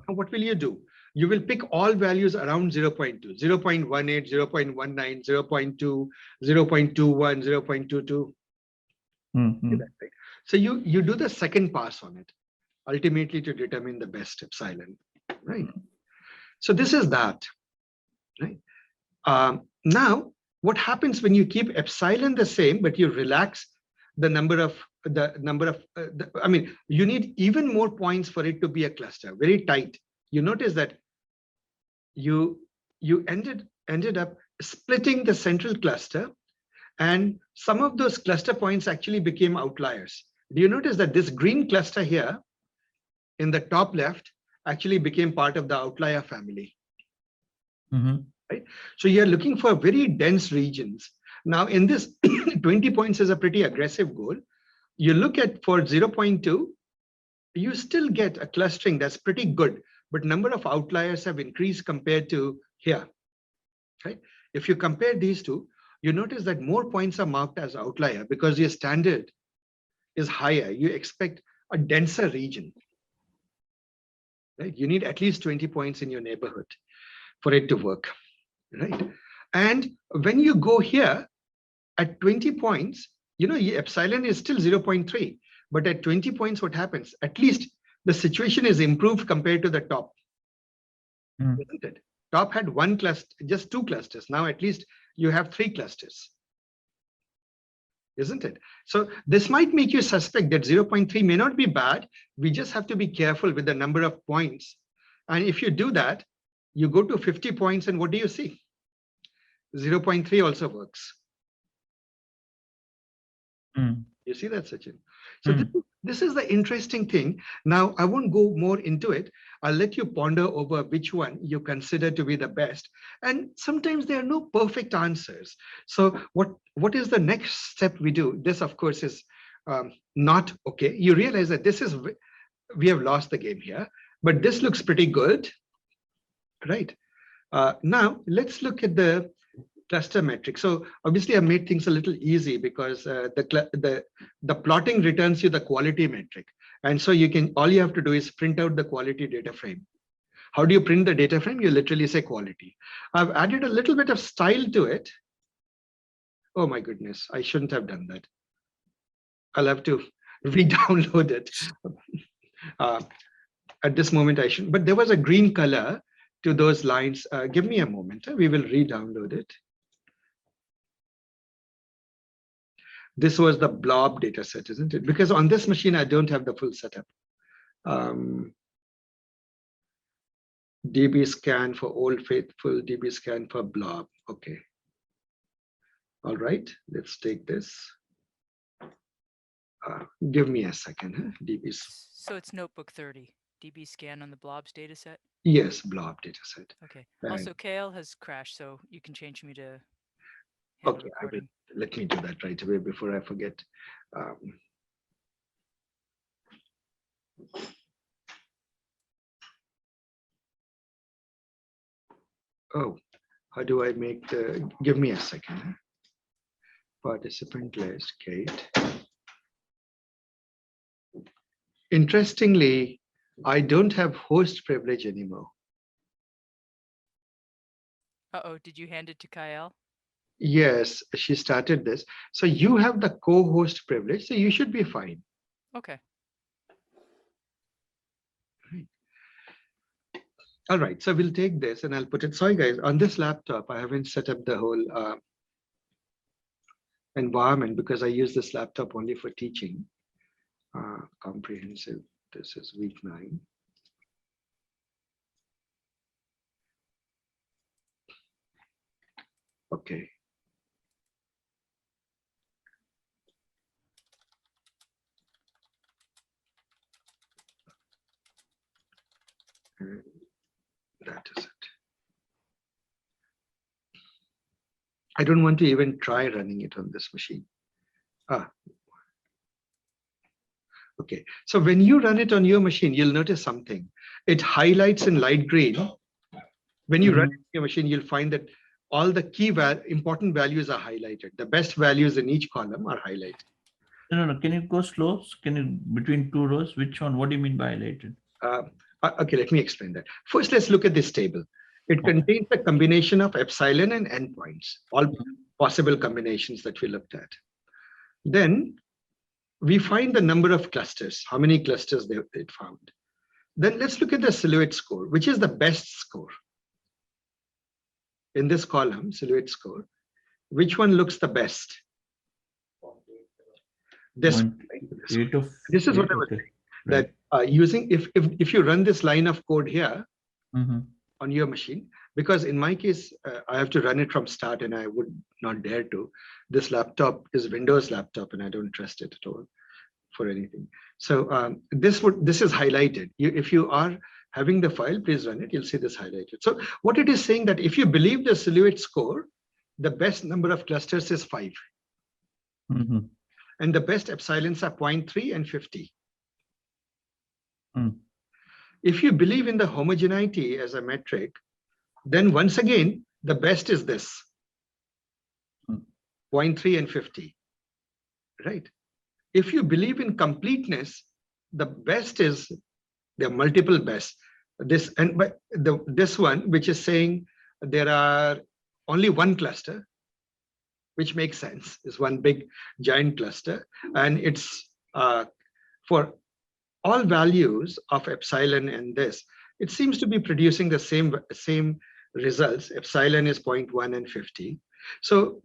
what will you do? You will pick all values around 0.2, 0.18, 0.19, 0.2, 0.21, 0.22. Mm-hmm. Right? So you do the second pass on it. ultimately to determine the best epsilon, right? So this is that, right? Now, what happens when you keep epsilon the same, but you relax the number of, I mean, you need even more points for it to be a cluster, very tight. You notice that you ended up splitting the central cluster, and some of those cluster points actually became outliers. Do you notice that this green cluster here in the top left actually became part of the outlier family? Right? So you're looking for very dense regions. Now in this 20 points is a pretty aggressive goal. You look at for 0.2, you still get a clustering that's pretty good, but number of outliers have increased compared to here, right? If you compare these two, you notice that more points are marked as outlier because your standard is higher. You expect a denser region, right? You need at least 20 points in your neighborhood for it to work, right? And when you go here at 20 points, you know, epsilon is still 0.3, but at 20 points, what happens? At least the situation is improved compared to the top, isn't it? Top had one cluster, just two clusters. Now at least you have three clusters, isn't it? So this might make you suspect that 0.3 may not be bad. We just have to be careful with the number of points. And if you do that, you go to 50 points and what do you see? 0.3 also works. You see that, Sachin? So this is the interesting thing. Now, I won't go more into it. I'll let you ponder over which one you consider to be the best. And sometimes there are no perfect answers. So what is the next step we do? This, of course, is not okay. You realize that this is, we have lost the game here, but this looks pretty good, right? Now, let's look at the cluster metric. So obviously I made things a little easy because the plotting returns you the quality metric. And so all you have to do is print out the quality data frame. How do you print the data frame? You literally say quality. I've added a little bit of style to it. Oh my goodness, I shouldn't have done that. I'll have to re-download it. At this moment I shouldn't, but there was a green color to those lines. Give me a moment, we will re-download it. This was the blob data set, isn't it? Because on this machine, I don't have the full setup. DBSCAN for Old Faithful, DBSCAN for blob. Okay. All right, let's take this. Give me a second, huh? DBs. So it's notebook 30, DBSCAN on the blobs dataset? Yes, blob dataset. Okay. Also, And, KL has crashed, so you can change me to okay, I will, let me do that right away before I forget. Oh, how do I make the, give me a second. Huh? Participant list, Kate. Interestingly, I don't have host privilege anymore. Uh-oh, did you hand it to Kyle? Yes, she started this. So you have the co-host privilege, so you should be fine. Okay. Right. All right, so we'll take this and I'll put it. Sorry guys, on this laptop, I haven't set up the whole environment because I use this laptop only for teaching. Comprehensive, this is week 9. Okay. And that is it. I don't want to even try running it on this machine. Okay, so when you run it on your machine, you'll notice something. It highlights in light green. When you run it on your machine, you'll find that all the key important values are highlighted. The best values in each column are highlighted. No. Can you go slow? Can you between two rows? Which one? What do you mean by highlighted? Okay, let me explain that. First, let's look at this table. It contains a combination of epsilon and endpoints, all possible combinations that we looked at. Then we find the number of clusters, how many clusters it found. Then let's look at the silhouette score, which is the best score. In this column, silhouette score, which one looks the best? This, this is what I was saying. That using, if you run this line of code here on your machine, because in my case, I have to run it from start and I would not dare to. This laptop is Windows laptop and I don't trust it at all for anything. So this is highlighted. If you are having the file, please run it. You'll see this highlighted. So what it is saying that if you believe the silhouette score, the best number of clusters is 5. And the best epsilons are 0.3 and 50. If you believe in the homogeneity as a metric, then once again, the best is this, 0.3 and 50, right? If you believe in completeness, the best is, there are multiple bests. This one, which is saying there are only one cluster, which makes sense, is one big giant cluster. And it's for all values of epsilon and this, it seems to be producing the same results. Epsilon is 0.1 and 50. So,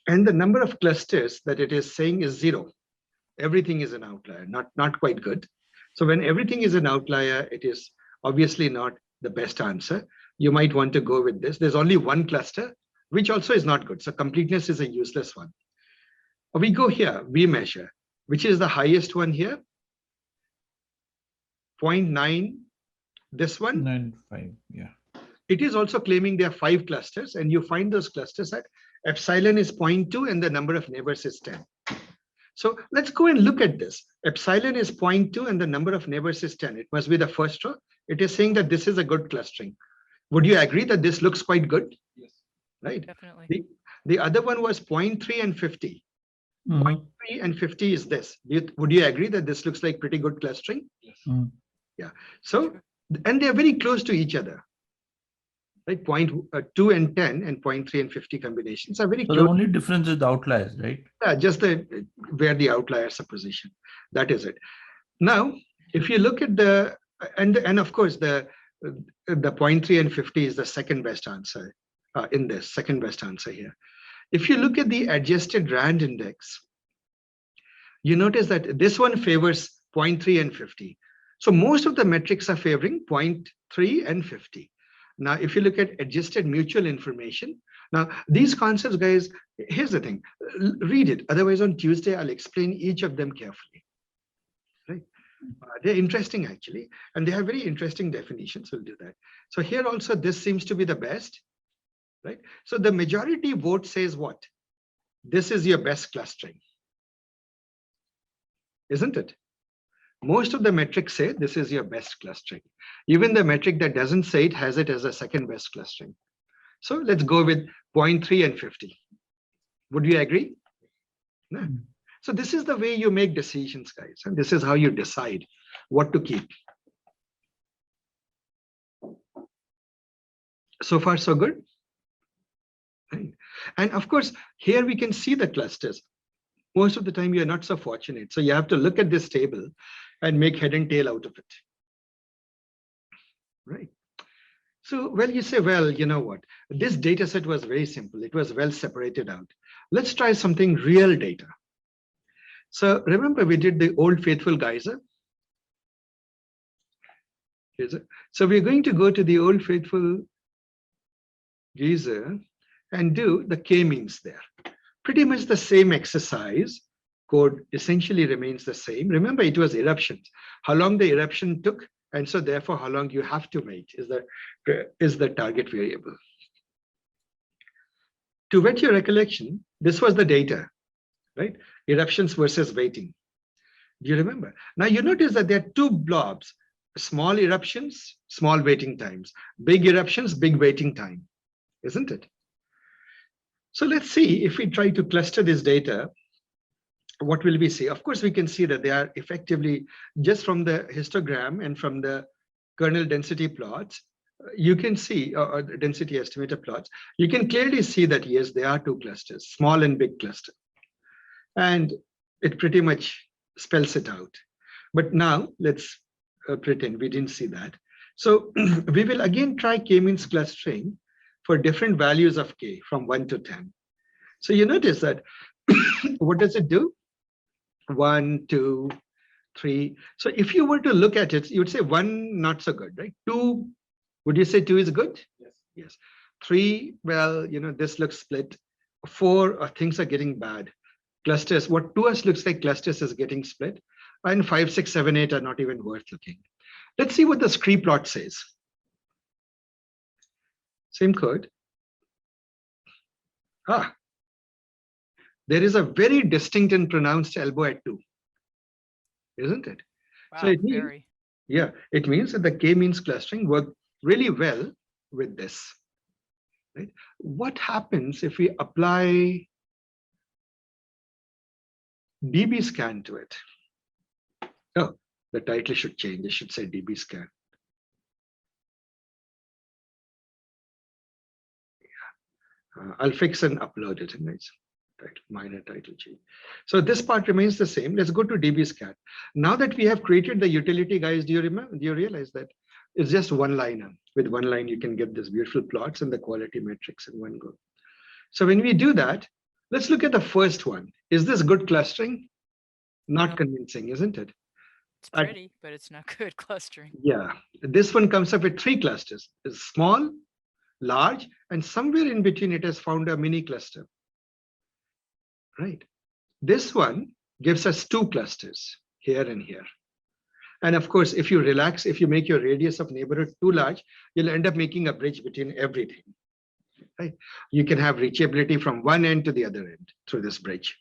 and the number of clusters that it is saying is 0. Everything is an outlier, not quite good. So when everything is an outlier, it is obviously not the best answer. You might want to go with this. There's only one cluster, which also is not good. So completeness is a useless one. We go here, we measure, which is the highest one here. 0.9, this one. 9.5, yeah. It is also claiming there are 5 clusters, and you find those clusters at epsilon is 0.2 and the number of neighbors is 10. So let's go and look at this. Epsilon is 0.2 and the number of neighbors is 10. It must be the first row. It is saying that this is a good clustering. Would you agree that this looks quite good? Yes. Right. Definitely. The other one was 0.3 and 50. 0.3 and 50 is this. Would you agree that this looks like pretty good clustering? Yes. Yeah. So, and they're very close to each other. Right, 0.2 and 10 and 0.3 and 50 combinations are very close. The only difference is the outliers, right? Yeah, just where the outliers are positioned. That is it. Now, if you look at the, and of course, the 0.3 and 50 is the second best answer in this, second best answer here. If you look at the adjusted RAND index, you notice that this one favors 0.3 and 50. So most of the metrics are favoring 0.3 and 50. Now, if you look at adjusted mutual information, now these concepts, guys, here's the thing, read it. Otherwise, on Tuesday, I'll explain each of them carefully. Right? They're interesting, actually, and they have very interesting definitions. We'll do that. So here also, this seems to be the best, right? So the majority vote says what? This is your best clustering, isn't it? Most of the metrics say this is your best clustering. Even the metric that doesn't say it has it as a second best clustering. So let's go with 0.3 and 50. Would you agree? No. So this is the way you make decisions, guys. And this is how you decide what to keep. So far, so good. Right. And of course, here we can see the clusters. Most of the time, you're not so fortunate. So you have to look at this table and make head and tail out of it. Right. So, well, you say, well, you know what? This data set was very simple. It was well separated out. Let's try something real data. So remember, we did the old faithful geyser. So we're going to go to the old faithful geyser and do the K-means there. Pretty much the same exercise. Code essentially remains the same. Remember, it was eruptions. How long the eruption took, and so therefore how long you have to wait is the target variable. To whet your recollection, this was the data, right? Eruptions versus waiting. Do you remember? Now you notice that there are 2 blobs: small eruptions, small waiting times; big eruptions, big waiting time, isn't it? So let's see if we try to cluster this data. What will we see? Of course, we can see that they are effectively just from the histogram and from the kernel density plots. You can see, or the density estimator plots, you can clearly see that, yes, there are 2 clusters, small and big cluster. And it pretty much spells it out. But now let's pretend we didn't see that. So we will again try K-means clustering for different values of K from 1 to 10. So you notice that what does it do? 1, 2, 3. So if you were to look at it, you would say 1 not so good, right? 2, would you say 2 is good? Yes. Yes. 3, well, this looks split. 4, things are getting bad. Clusters, what to us looks like clusters is getting split. And 5, 6, 7, 8 are not even worth looking. Let's see what the scree plot says. Same code. There is a very distinct and pronounced elbow at 2, isn't it? Wow, So it means, very. yeah, it means that the K-means clustering worked really well with this. Right? What happens if we apply DBSCAN to it? Oh, the title should change. It should say DBSCAN. I'll fix and upload it. Nice. Minor title change. So this part remains the same. Let's go to DBSCAN. Now that we have created the utility, guys, do you remember? Do you realize that it's just one liner? With one line, you can get this beautiful plots and the quality metrics in one go. So when we do that, let's look at the first one. Is this good clustering? Not convincing, isn't it? It's pretty, but it's not good clustering. Yeah, this one comes up with 3 clusters. It's small, large, and somewhere in between it has found a mini cluster. Right. This one gives us 2 clusters here and here. And of course, if you relax, if you make your radius of neighborhood too large, you'll end up making a bridge between everything. Right? You can have reachability from one end to the other end through this bridge.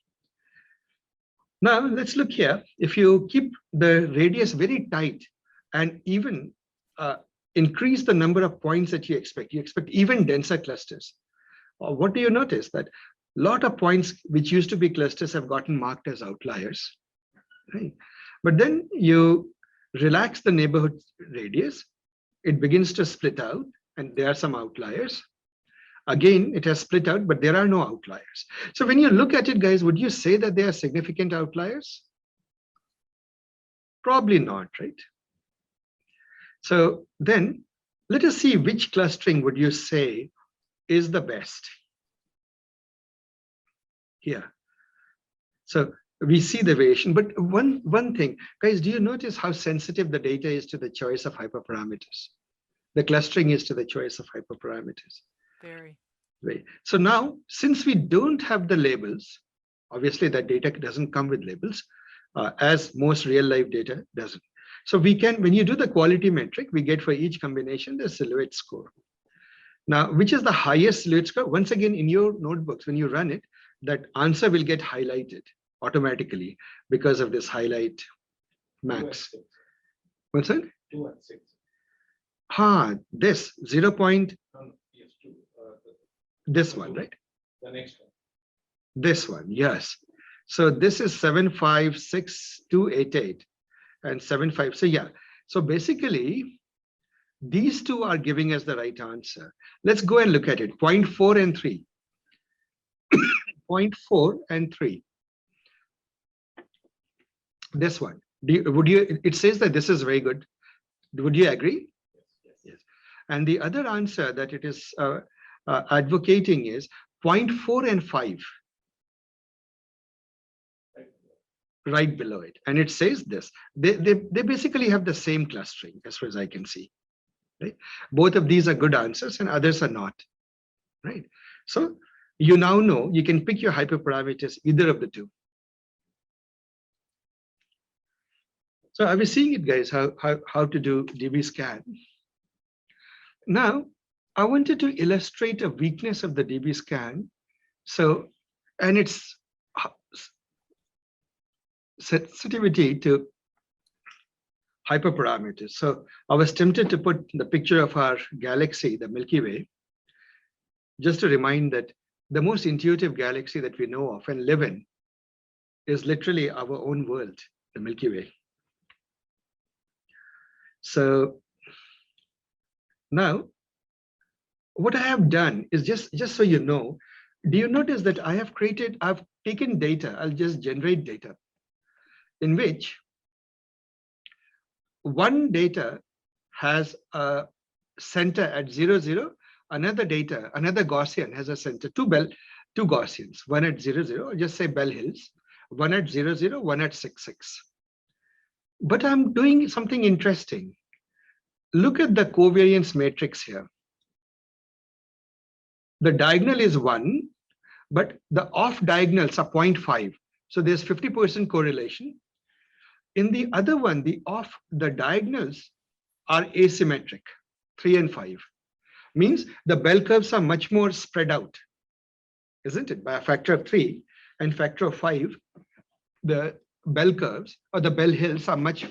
Now let's look here. If you keep the radius very tight and even increase the number of points that you expect even denser clusters. What do you notice? That a lot of points which used to be clusters have gotten marked as outliers. Right? But then you relax the neighborhood radius, it begins to split out, and there are some outliers. Again, it has split out, but there are no outliers. So when you look at it, guys, would you say that they are significant outliers? Probably not, right? So then let us see which clustering would you say is the best here. So we see the variation, but one thing, guys, do you notice how sensitive the data is to the choice of hyperparameters? The clustering is to the choice of hyperparameters. Very. Right. So now, since we don't have the labels, obviously that data doesn't come with labels, as most real life data doesn't. So we can, when you do the quality metric, we get for each combination the silhouette score. Now, which is the highest silhouette score? Once again, in your notebooks, when you run it, that answer will get highlighted automatically because of this highlight max. What's that? 2 and 6. This 0. Yes, 2. This one, right? The next one. This one, yes. So this is 756,288 and 75. So yeah. So basically, these two are giving us the right answer. Let's go and look at it. 0.4 and 3. 0.4 and 3. This one. It says that this is very good. Would you agree? Yes. And the other answer that it is advocating is 0.4 and 5. Right below it. And it says this. They basically have the same clustering as far as I can see. Right? Both of these are good answers and others are not. Right? So you now know you can pick your hyperparameters, either of the two. So I was seeing it, guys, how to do DBSCAN. Now, I wanted to illustrate a weakness of the DBSCAN. So, and its sensitivity to hyperparameters. So I was tempted to put the picture of our galaxy, the Milky Way, just to remind that the most intuitive galaxy that we know of and live in is literally our own world, the Milky Way. So now, what I have done is just so you know, do you notice that I've taken data, I'll just generate data. in which one data has a center at 0, 0, another Gaussian has a center, two Gaussians, one at 0, 0, or just say Bell Hills, one at 0, 0, one at 6, 6. But I'm doing something interesting. Look at the covariance matrix here. The diagonal is 1, but the off diagonals are 0.5. So there's 50% correlation. In the other one, the diagonals are asymmetric, 3 and 5. Means the bell curves are much more spread out, isn't it? By a factor of 3 and factor of 5, the bell curves or the bell hills are much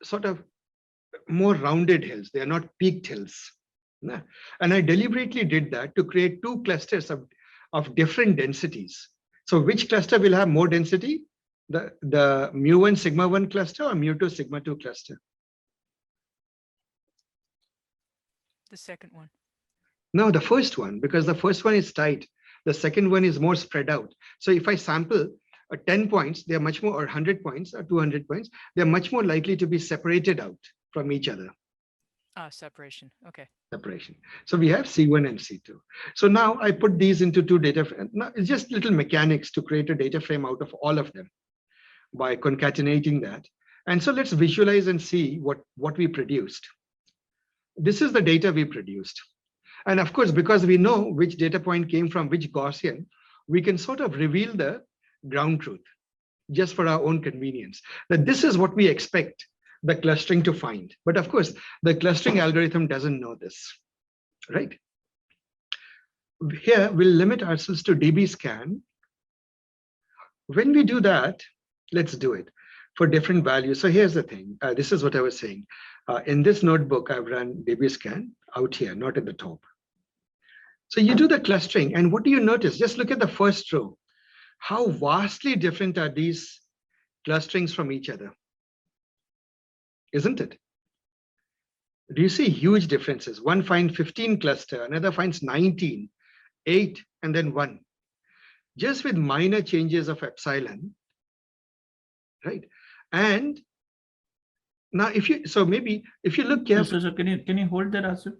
sort of more rounded hills. They are not peaked hills. And I deliberately did that to create two clusters of different densities. So which cluster will have more density? The mu1 sigma 1 cluster or mu2 sigma 2 cluster? The second one. No, the first one, because the first one is tight. The second one is more spread out. So if I sample 10 points, they're much more, or 100 points or 200 points, they're much more likely to be separated out from each other. Separation. Okay. Separation. So we have C1 and C2. So now I put these into two data frames. Now it's just little mechanics to create a data frame out of all of them by concatenating that. And so let's visualize and see what we produced. This is the data we produced. And of course, because we know which data point came from which Gaussian, we can sort of reveal the ground truth just for our own convenience, that this is what we expect the clustering to find. But of course, the clustering algorithm doesn't know this, right? Here, we'll limit ourselves to DBSCAN. When we do that, let's do it for different values. So here's the thing. This is what I was saying. In this notebook, I've run DBSCAN out here, not at the top. So you do the clustering, and what do you notice? Just look at the first row. How vastly different are these clusterings from each other? Isn't it? Do you see huge differences? One finds 15 cluster, another finds 19, 8, and then 1. Just with minor changes of epsilon, right? And now maybe if you look carefully. So can you hold that, Asif?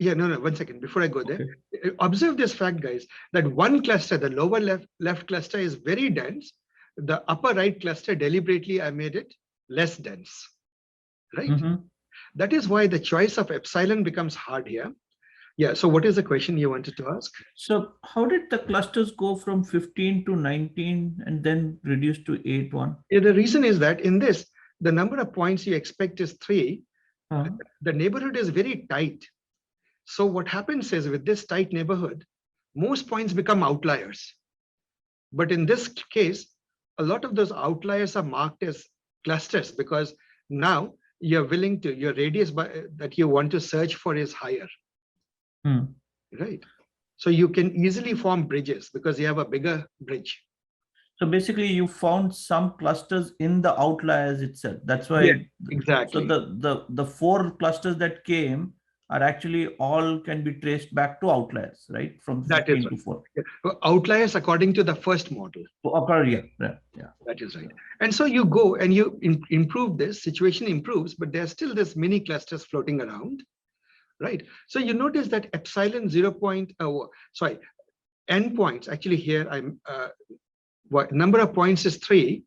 Yeah, no, 1 second before I go there. Okay. Observe this fact, guys, that one cluster, the lower left cluster is very dense. The upper right cluster, deliberately, I made it less dense, right? Mm-hmm. That is why the choice of epsilon becomes hard here. Yeah, so what is the question you wanted to ask? So how did the clusters go from 15 to 19 and then reduce to 8, 1? Yeah, the reason is that in this, the number of points you expect is 3. The neighborhood is very tight. So what happens is with this tight neighborhood, most points become outliers. But in this case, a lot of those outliers are marked as clusters because now you're willing to, your radius that you want to search for is higher. Right. So you can easily form bridges because you have a bigger bridge. So basically you found some clusters in the outliers itself. That's why. Yeah, exactly. So the 4 clusters that came are actually all can be traced back to outliers, right? From 15 to 4. Yeah. Outliers according to the first model. Yeah. That is right. And so you go and you improve this, situation improves, but there's still this mini clusters floating around, right? So you notice that epsilon n points, actually here number of points is 3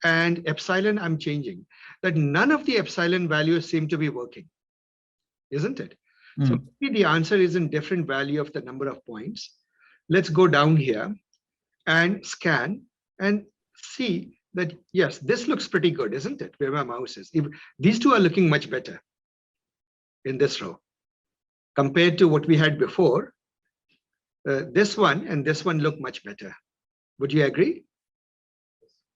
and epsilon I'm changing, that none of the epsilon values seem to be working. Isn't it? So maybe the answer is in different value of the number of points. Let's go down here and scan and see that, yes, this looks pretty good, isn't it? Where my mouse is. These two are looking much better in this row compared to what we had before. This one and this one look much better. Would you agree?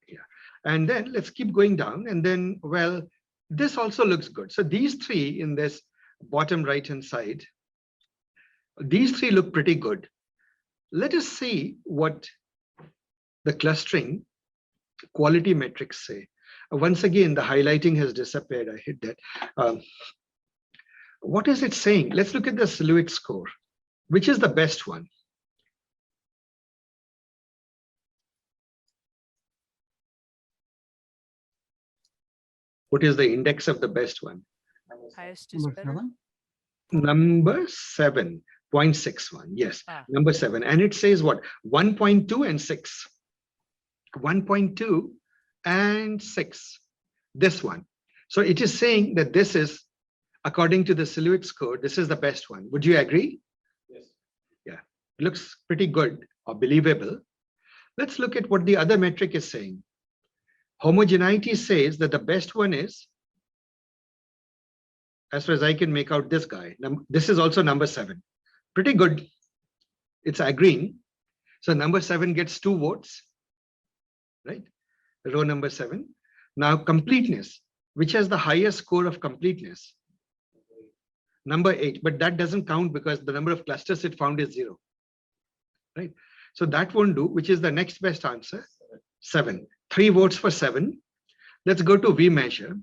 Yeah. And then let's keep going down. And then, well, this also looks good. So these 3 in this bottom right-hand side, these 3 look pretty good. Let us see what the clustering quality metrics say. Once again, the highlighting has disappeared. I hit that. What is it saying? Let's look at the silhouette score. Which is the best one? What is the index of the best one? Highest is Number better. 7. Number 7.61. Yes, Ah. number 7. And it says what? 1.2 and 6. 1.2 and 6. This one. So it is saying that this is, according to the Silhouette score, this is the best one. Would you agree? Yes. Yeah, it looks pretty good or believable. Let's look at what the other metric is saying. Homogeneity says that the best one is, as far as I can make out, this guy. This is also number 7. Pretty good. It's agreeing. So number 7 gets 2 votes, right? Row number 7. Now completeness, which has the highest score of completeness? Number 8, but that doesn't count because the number of clusters it found is 0, right? So that won't do, which is the next best answer, 7. 3 votes for 7. Let's go to V measure.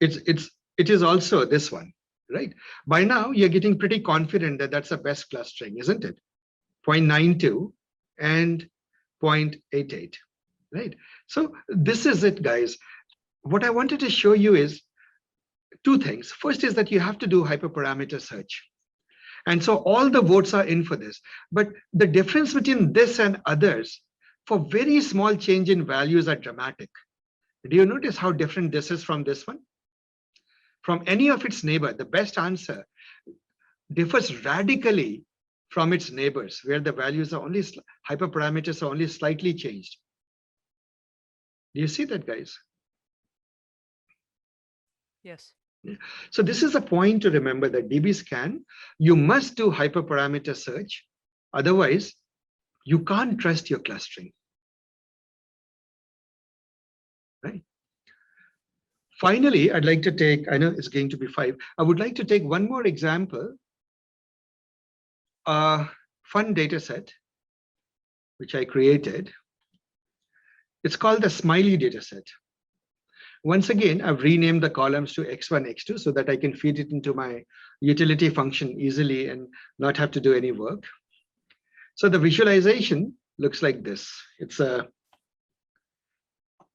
It is also this one, right? By now you're getting pretty confident that that's the best clustering, isn't it? 0.92 and 0.88, right? So this is it, guys. What I wanted to show you is 2 things. First is that you have to do hyperparameter search. And so all the votes are in for this. But the difference between this and others for very small change in values are dramatic. Do you notice how different this is from this one? From any of its neighbor, the best answer differs radically from its neighbors, where the values are only, hyperparameters are only slightly changed. Do you see that, guys? Yes. So this is a point to remember that DBSCAN, you must do hyperparameter search. Otherwise, you can't trust your clustering. Right? Finally, I'd like to take, I know it's going to be 5. I would like to take one more example, a fun data set, which I created. It's called the Smiley data set. Once again, I've renamed the columns to X1, X2 so that I can feed it into my utility function easily and not have to do any work. So the visualization looks like this. It's a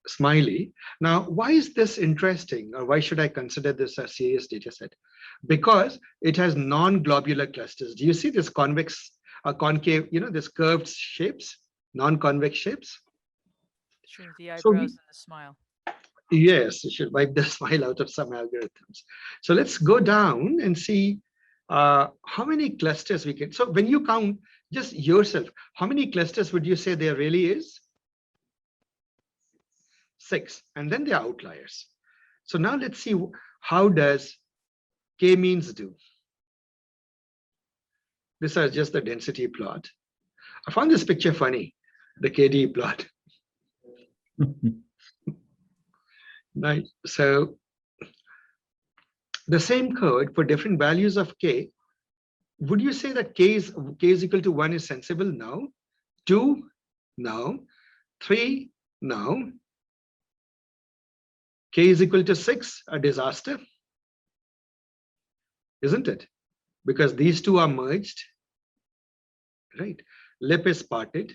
Smiley. Now, why is this interesting, or why should I consider this a serious data set? Because it has non-globular clusters. Do you see this convex, concave, this curved shapes, non-convex shapes? Sure. The eyebrows So and the smile. Yes, you should wipe the smile out of some algorithms. So let's go down and see how many clusters we get. So when you count just yourself, how many clusters would you say there really is? 6, and then the outliers. So now let's see how does K-means do. These are just the density plot. I found this picture funny, the KD plot. Nice. So the same code for different values of K, would you say that K is equal to 1 is sensible? No. 2? No. 3? No. K is equal to 6, a disaster, isn't it? Because these two are merged, right? Lip is parted.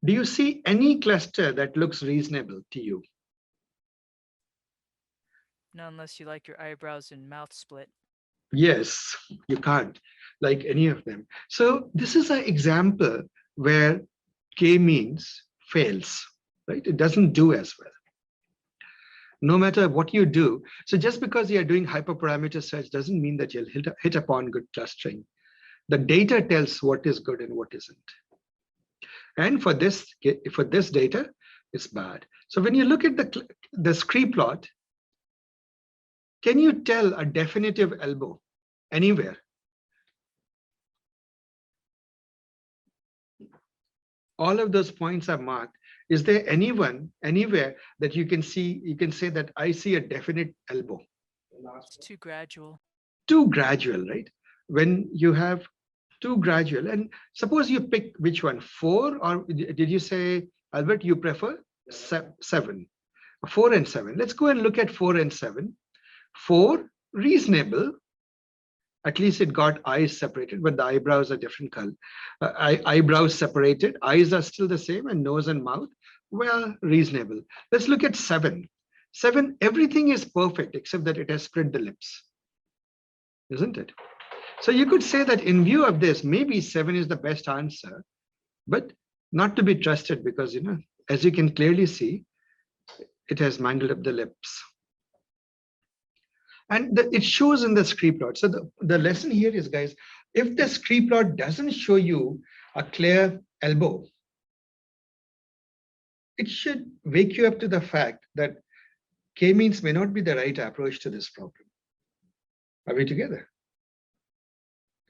Do you see any cluster that looks reasonable to you? No, unless you like your eyebrows and mouth split. Yes, you can't like any of them. So this is an example where K-means fails, right? It doesn't do as well. No matter what you do. So just because you're doing hyperparameter search doesn't mean that you'll hit upon good clustering. The data tells what is good and what isn't. And for this data, it's bad. So when you look at the scree plot, can you tell a definitive elbow anywhere? All of those points are marked. Is there anyone anywhere that you can see, you can say that I see a definite elbow? It's too gradual. Too gradual, right? When you have too gradual, and suppose you pick which one, 4, or did you say, Albert, you prefer 7? 4 and 7. Let's go and look at 4 and 7. 4, reasonable. At least it got eyes separated, but the eyebrows are different color. Eyebrows separated, eyes are still the same, and nose and mouth. Well, reasonable. Let's look at 7. 7, everything is perfect except that it has split the lips, isn't it? So you could say that in view of this, maybe 7 is the best answer, but not to be trusted because, as you can clearly see, it has mangled up the lips. And it shows in the scree plot. So the lesson here is, guys, if the scree plot doesn't show you a clear elbow, it should wake you up to the fact that K-means may not be the right approach to this problem. Are we together?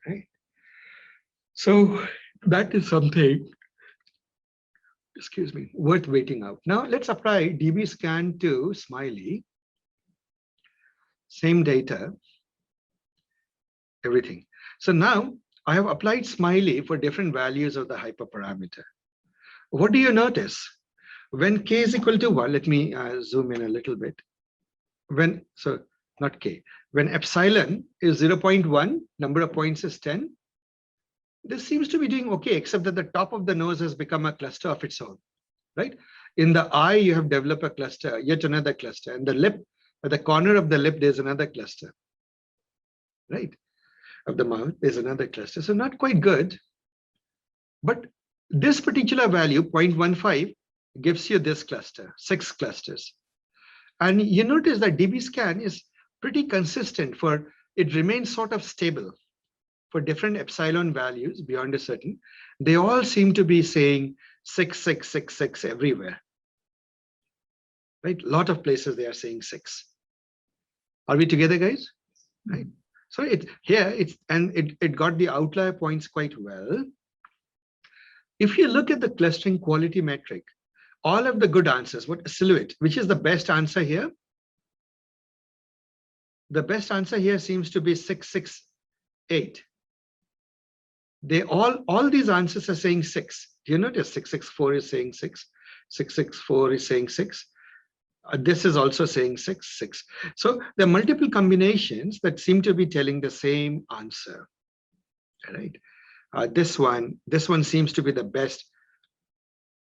Right. So that is something, excuse me, worth waiting out. Now let's apply DBSCAN to Smiley. Same data, everything. So now I have applied Smiley for different values of the hyperparameter. What do you notice? When k is equal to 1, let me zoom in a little bit. Not k. When epsilon is 0.1, number of points is 10. This seems to be doing okay, except that the top of the nose has become a cluster of its own, right? In the eye, you have developed a cluster, yet another cluster. And the lip, at the corner of the lip, there's another cluster, right? Of the mouth, there's another cluster. So not quite good. But this particular value, 0.15, gives you this cluster, 6 clusters. And you notice that DBSCAN is pretty consistent for, it remains sort of stable for different epsilon values beyond a certain. They all seem to be saying 6, 6, 6, 6 everywhere. Right? A lot of places they are saying 6. Are we together, guys? Right. So it got the outlier points quite well. If you look at the clustering quality metric, all of the good answers, what silhouette, which is the best answer here? The best answer here seems to be 6, 6, 8. They all these answers are saying 6. Do you notice 664 is saying 6, 664 is saying 6. This is also saying 6, 6. So there are multiple combinations that seem to be telling the same answer. Right? This one seems to be the best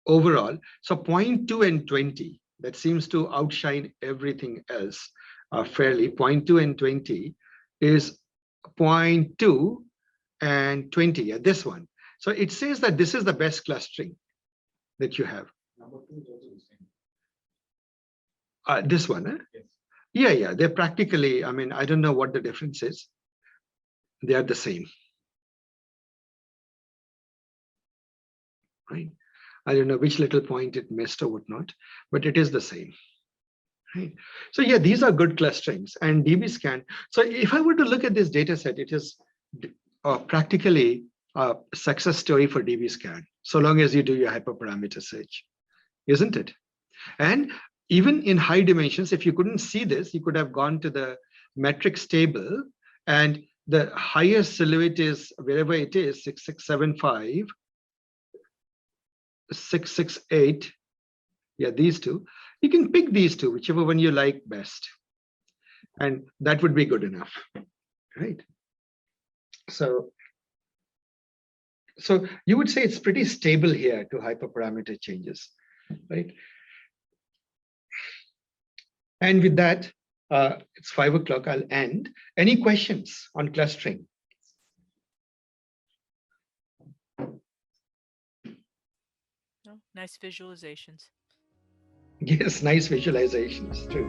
overall. So 0.2 and 20, that seems to outshine everything else fairly. 0.2 and 20 is 0.2 and 20, yeah, this one. So it says that this is the best clustering that you have. Number 2 is also the same. This one, eh? Yes. Yeah, they're practically, I mean, I don't know what the difference is. They are the same. Right? I don't know which little point it missed or whatnot, but it is the same. Right? So yeah, these are good clusterings and DBSCAN. So if I were to look at this data set, it is practically a success story for DBSCAN, so long as you do your hyperparameter search, isn't it? And even in high dimensions, if you couldn't see this, you could have gone to the metrics table, and the highest silhouette is wherever it is, 6675, 668. Yeah, these two. You can pick these two, whichever one you like best. And that would be good enough, right? So you would say it's pretty stable here to hyperparameter changes, right? And with that, it's 5 o'clock, I'll end. Any questions on clustering? No, nice visualizations. Yes, nice visualizations too.